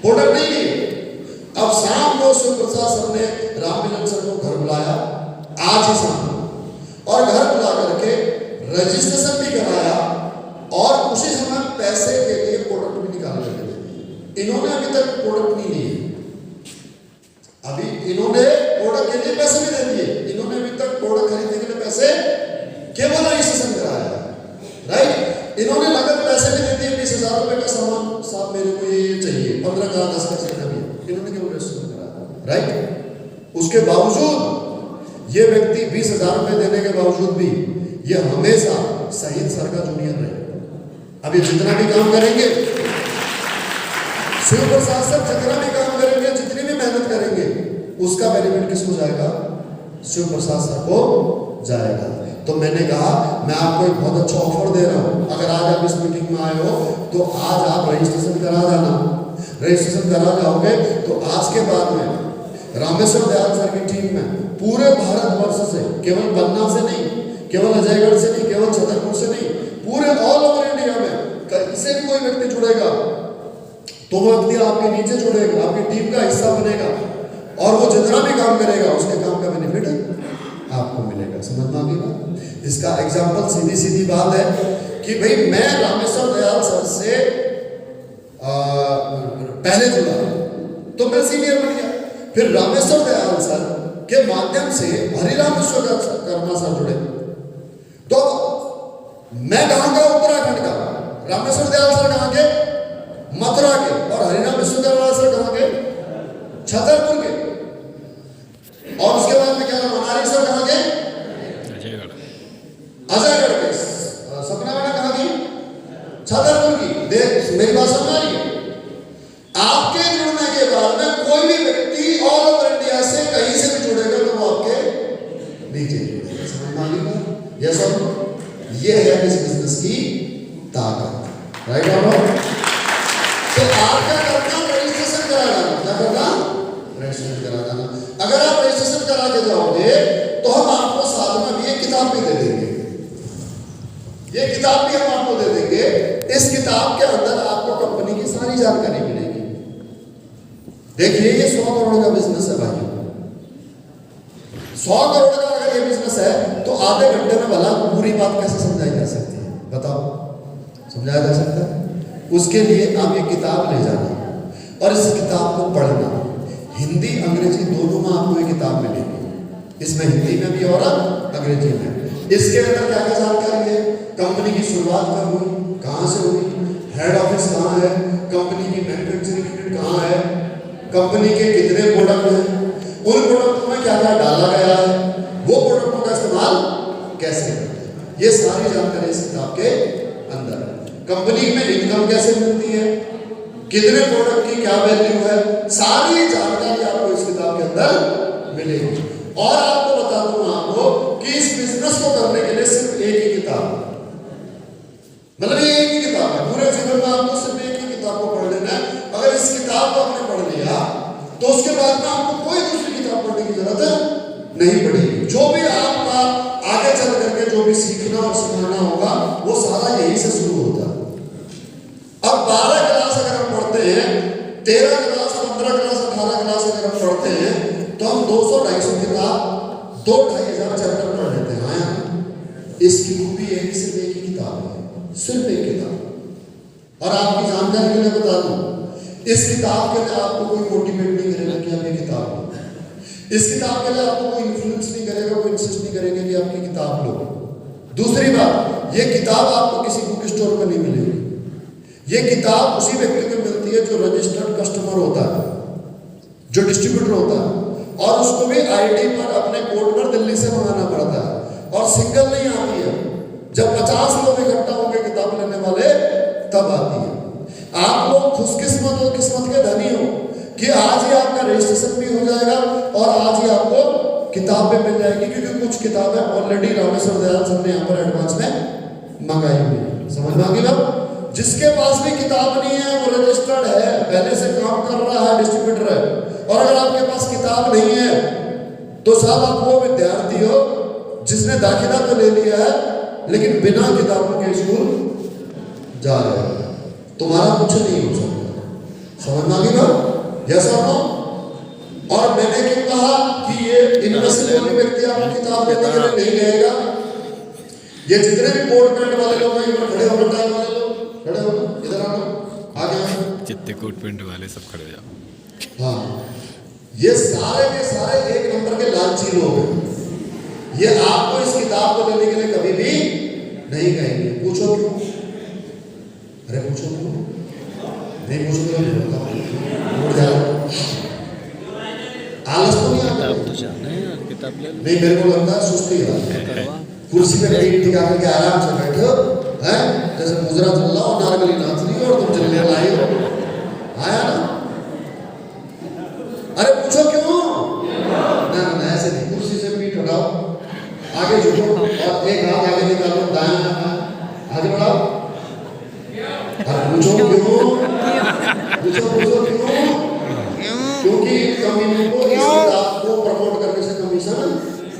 प्रोडक्ट नहीं लिए। अब शाम को शिव प्रसाद सर ने राम मिलन सर को घर बुलाया, आज ही शाम, और घर बुला करके रजिस्ट्रेशन भी कराया और उसी समय पैसे के लिए प्रोडक्ट भी निकाल करके दे दिए। इन्होंने अभी तक प्रोडक्ट नहीं लिए, अभी इन्होंने प्रोडक्ट के लिए पैसे भी दे दिए, इन्होंने अभी तक प्रोडक्ट खरीदने के लिए पैसे केवल रजिस्ट्रेशन कराया, राइट? इन्होंने नगद पैसे भी दे दिए, 20,000 रुपए का सामान, साहब मेरे को ये चाहिए, 15 का 10 का चाहिए, इन्होंने केवल रजिस्ट्रेशन कराया, राइट? उसके बावजूद ये व्यक्ति 20,000 रुपए देने के बावजूद भी ये हमेशा शहीद सर का जूनियर रहे। अभी जितना भी काम करेंगे, शिव प्रसाद सर जितना भी काम करेंगे, जितनी भी मेहनत करेंगे, उसका बेनिफिट किसको जाएगा? शिव प्रसाद सर को जाएगा। तो मैंने कहा मैं आपको एक बहुत अच्छा ऑफर दे रहा हूँ, अगर आज आप इस मीटिंग में आए हो तो आज आप रजिस्ट्रेशन करा जाना। रजिस्ट्रेशन करा जाओगे तो आज के बाद में रामेश्वर दयाल सर की टीम में पूरे भारतवर्ष से, केवल पन्ना से नहीं, केवल अजयगढ़ से नहीं, केवल छतरपुर से नहीं, पूरे ऑल ओवर इंडिया में इससे भी कोई व्यक्ति जुड़ेगा तो वो व्यक्ति आपके नीचे जुड़ेगा, आपकी टीम का हिस्सा बनेगा, और वो जितना भी काम करेगा उसके काम का बेनिफिट आपको मिलेगा। समझ में आ गई बात? इसका एग्जाम्पल सीधी सीधी बात है कि भाई मैं रामेश्वर दयाल सर से पहले जुड़ा तो मैं सीनियर बन गया, फिर रामेश्वर दयाल सर के माध्यम से हरिराम विश्वकर्मा सर जुड़े, तो मैं कहां का? उत्तराखंड का। रामेश्वर दयाल सर कहां के? मथुरा के। और हरिराम विश्वकर्मा सर कहां के? छतरपुर के। और उसके बाद में क्या नाम? मनारी सर कहां के? अजयगढ़ के। सपना मैडम कहां की? छतरपुर की। देख मेरी बात समझ आ रही है? आपके जुड़ने के बाद में कोई भी व्यक्ति ऑल ओवर इंडिया से कहीं से भी जुड़ेगा तो वो आपके नीचे जुड़ेगा। समझ आ गई? यस और नो? ये है इस बिजनेस की ताकत। राइट और नो? तो आप क्या करना? रजिस्ट्रेशन करा जाना। क्या करना? रजिस्ट्रेशन करा जाना। अगर आप रजिस्ट्रेशन करा के जाओगे तो हम आपको साथ में भी एक किताब भी दे देंगे। ये किताब भी हम आपको दे देंगे। इस किताब के अंदर आपको कंपनी की सारी जानकारी मिलेगी। देखिए ये 100 करोड़ का बिजनेस है भाई। 100 करोड़ का अगर ये बिजनेस है तो आधे घंटे में भला पूरी बात कैसे समझाई जा सकती है? बताओ, समझाया जा सकता है? उसके लिए आप ये किताब ले जाना और इस किताब को पढ़ना। हिंदी अंग्रेजी दोनों में आपको ये किताब मिलेगी। इसमें हिंदी में भी और अंग्रेजी में। इसके अंदर क्या क्या जानकारी है? कंपनी की शुरुआत कब हुई, कहां से हुई, हेड ऑफिस कहां है, कंपनी की मैन्युफैक्चरिंग यूनिट कहां है, कंपनी के कितने प्रोडक्ट हैं, उन प्रोडक्टों में क्या क्या डाला गया है, वो प्रोडक्टों का इस्तेमाल कैसे करते हैं, ये सारी जानकारी इस किताब के अंदर है। कंपनी में इनकम कैसे मिलती है, कितने प्रोडक्ट की क्या वैल्यू है, सारी जानकारी आपको इस किताब के अंदर मिलेगी। और आपको बता दूं आपको कि इस बिजनेस को करने के लिए सिर्फ एक ही किताब, मतलब ये एक ही किताब है। पूरे जीवन में आपको सिर्फ एक ही किताब को पढ़ लेना है। अगर इस किताब को आपने पढ़ लिया तो उसके बाद में आपको कोई दूसरी किताब पढ़ने की जरूरत नहीं पड़ेगी। जो भी आपका आगे चल करके जो भी सीखना और सिखाना होगा वो सारा यहीं से शुरू होता है। अब 12 क्लास अगर हम पढ़ते हैं, 13 क्लास, 15 क्लास, 18 क्लास अगर हम पढ़ते हैं तो हम 200-250 किताब, 2-2,500 चैप्टर पढ़ लेते हैं। हाँ, इसकी खूबी है कि सिर्फ एक ही किताब है, सिर्फ एक किताब। और आपकी जानकारी के लिए बता दूं, इस किताब के लिए आपको कोई मोटिवेट नहीं करेगा कि आप ये किताब लो। इस किताब के लिए आपको कोई इन्फ्लुएंस नहीं करेगा, कोई इंसिस्ट नहीं करेगा कि आपकी किताब लो। दूसरी बात, ये किताब आपको किसी बुक स्टोर पर नहीं मिलेगी। ये किताब उसी व्यक्ति को मिलती है जो रजिस्टर्ड कस्टमर होता है, जो डिस्ट्रीब्यूटर होता है, और उसको भी आईडी पर अपने कोड पर दिल्ली से मंगाना पड़ता है। और सिंगल नहीं आती है, जब 50 लोग इकट्ठा होकर किताब लेने वाले तब आती है। आप लोग खुशकिस्मत हो, किस्मत के धनी हो कि आज ही आपका रजिस्ट्रेशन भी हो जाएगा और आज ही आपको किताब भी मिल जाएगी, क्योंकि कुछ किताबें ऑलरेडी रामेश्वर दयाल सर ने यहाँ पर एडवांस में मंगाई हुई है। समझ में आ गई बात? जिसके पास भी किताब नहीं है वो रजिस्टर्ड है, पहले से काम कर रहा है, डिस्ट्रीब्यूटर है। और अगर आपके पास किताब नहीं है तो साहब आप वो विद्यार्थी हो जिसने दाखिला तो ले लिया है लेकिन बिना किताबों के स्कूल जा रहे हो, तुम्हारा कुछ नहीं हो सकता। समझ में आ गई बात? यस और नो? और मैंने क्यों कहा कि ये इनमें से कोई व्यक्ति आपको किताब देने के लिए नहीं रहेगा। ये जितने भी कोट पैंट वाले लोग हैं, इधर खड़े होकर टाइम वाले लोग खड़े हो, इधर आ लो, आगे आओ। जितने कोट पैंट वाले सब खड़े हो जाओ। हाँ, ये सारे के सारे एक नंबर के लालची लोग हैं। ये आपको इस किताब को लेने के लिए कभी भी नहीं कहेंगे। पूछो क्यों? अरे पूछो क्यों? नहीं पूछोगे तो बताओ, उठ जाओ। आलस तो नहीं आता? तो जाना है यार, किताब ले लो। नहीं, मेरे को लगता है सुस्ती है। कुर्सी पे पीठ टिका करके आराम से बैठे हो, हैं? जैसे मुजरा चल रहा हो, नारगली नाच रही हो और तुम चलने लाई हो। आया ना? अरे पूछो क्यों? ना ऐसे नहीं, कुर्सी से पीठ हटाओ, आगे झुको और एक हाथ आगे निकालो, दायां हाथ आगे बढ़ाओ। अरे पूछो क्यों? पूछो क्यों? क्योंकि कंपनी को इस किताब को प्रमोट करने से कमीशन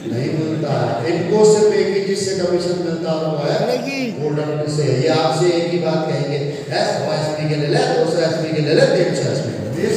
नहीं मिलता है। इनको सिर्फ एक ही चीज से कमीशन मिलता है, गोल्डन से। ये आपसे एक ही बात कहेंगे, 100 एसपी के ले ले, 200 एसपी के ले ले, 150 एसपी के ले ले।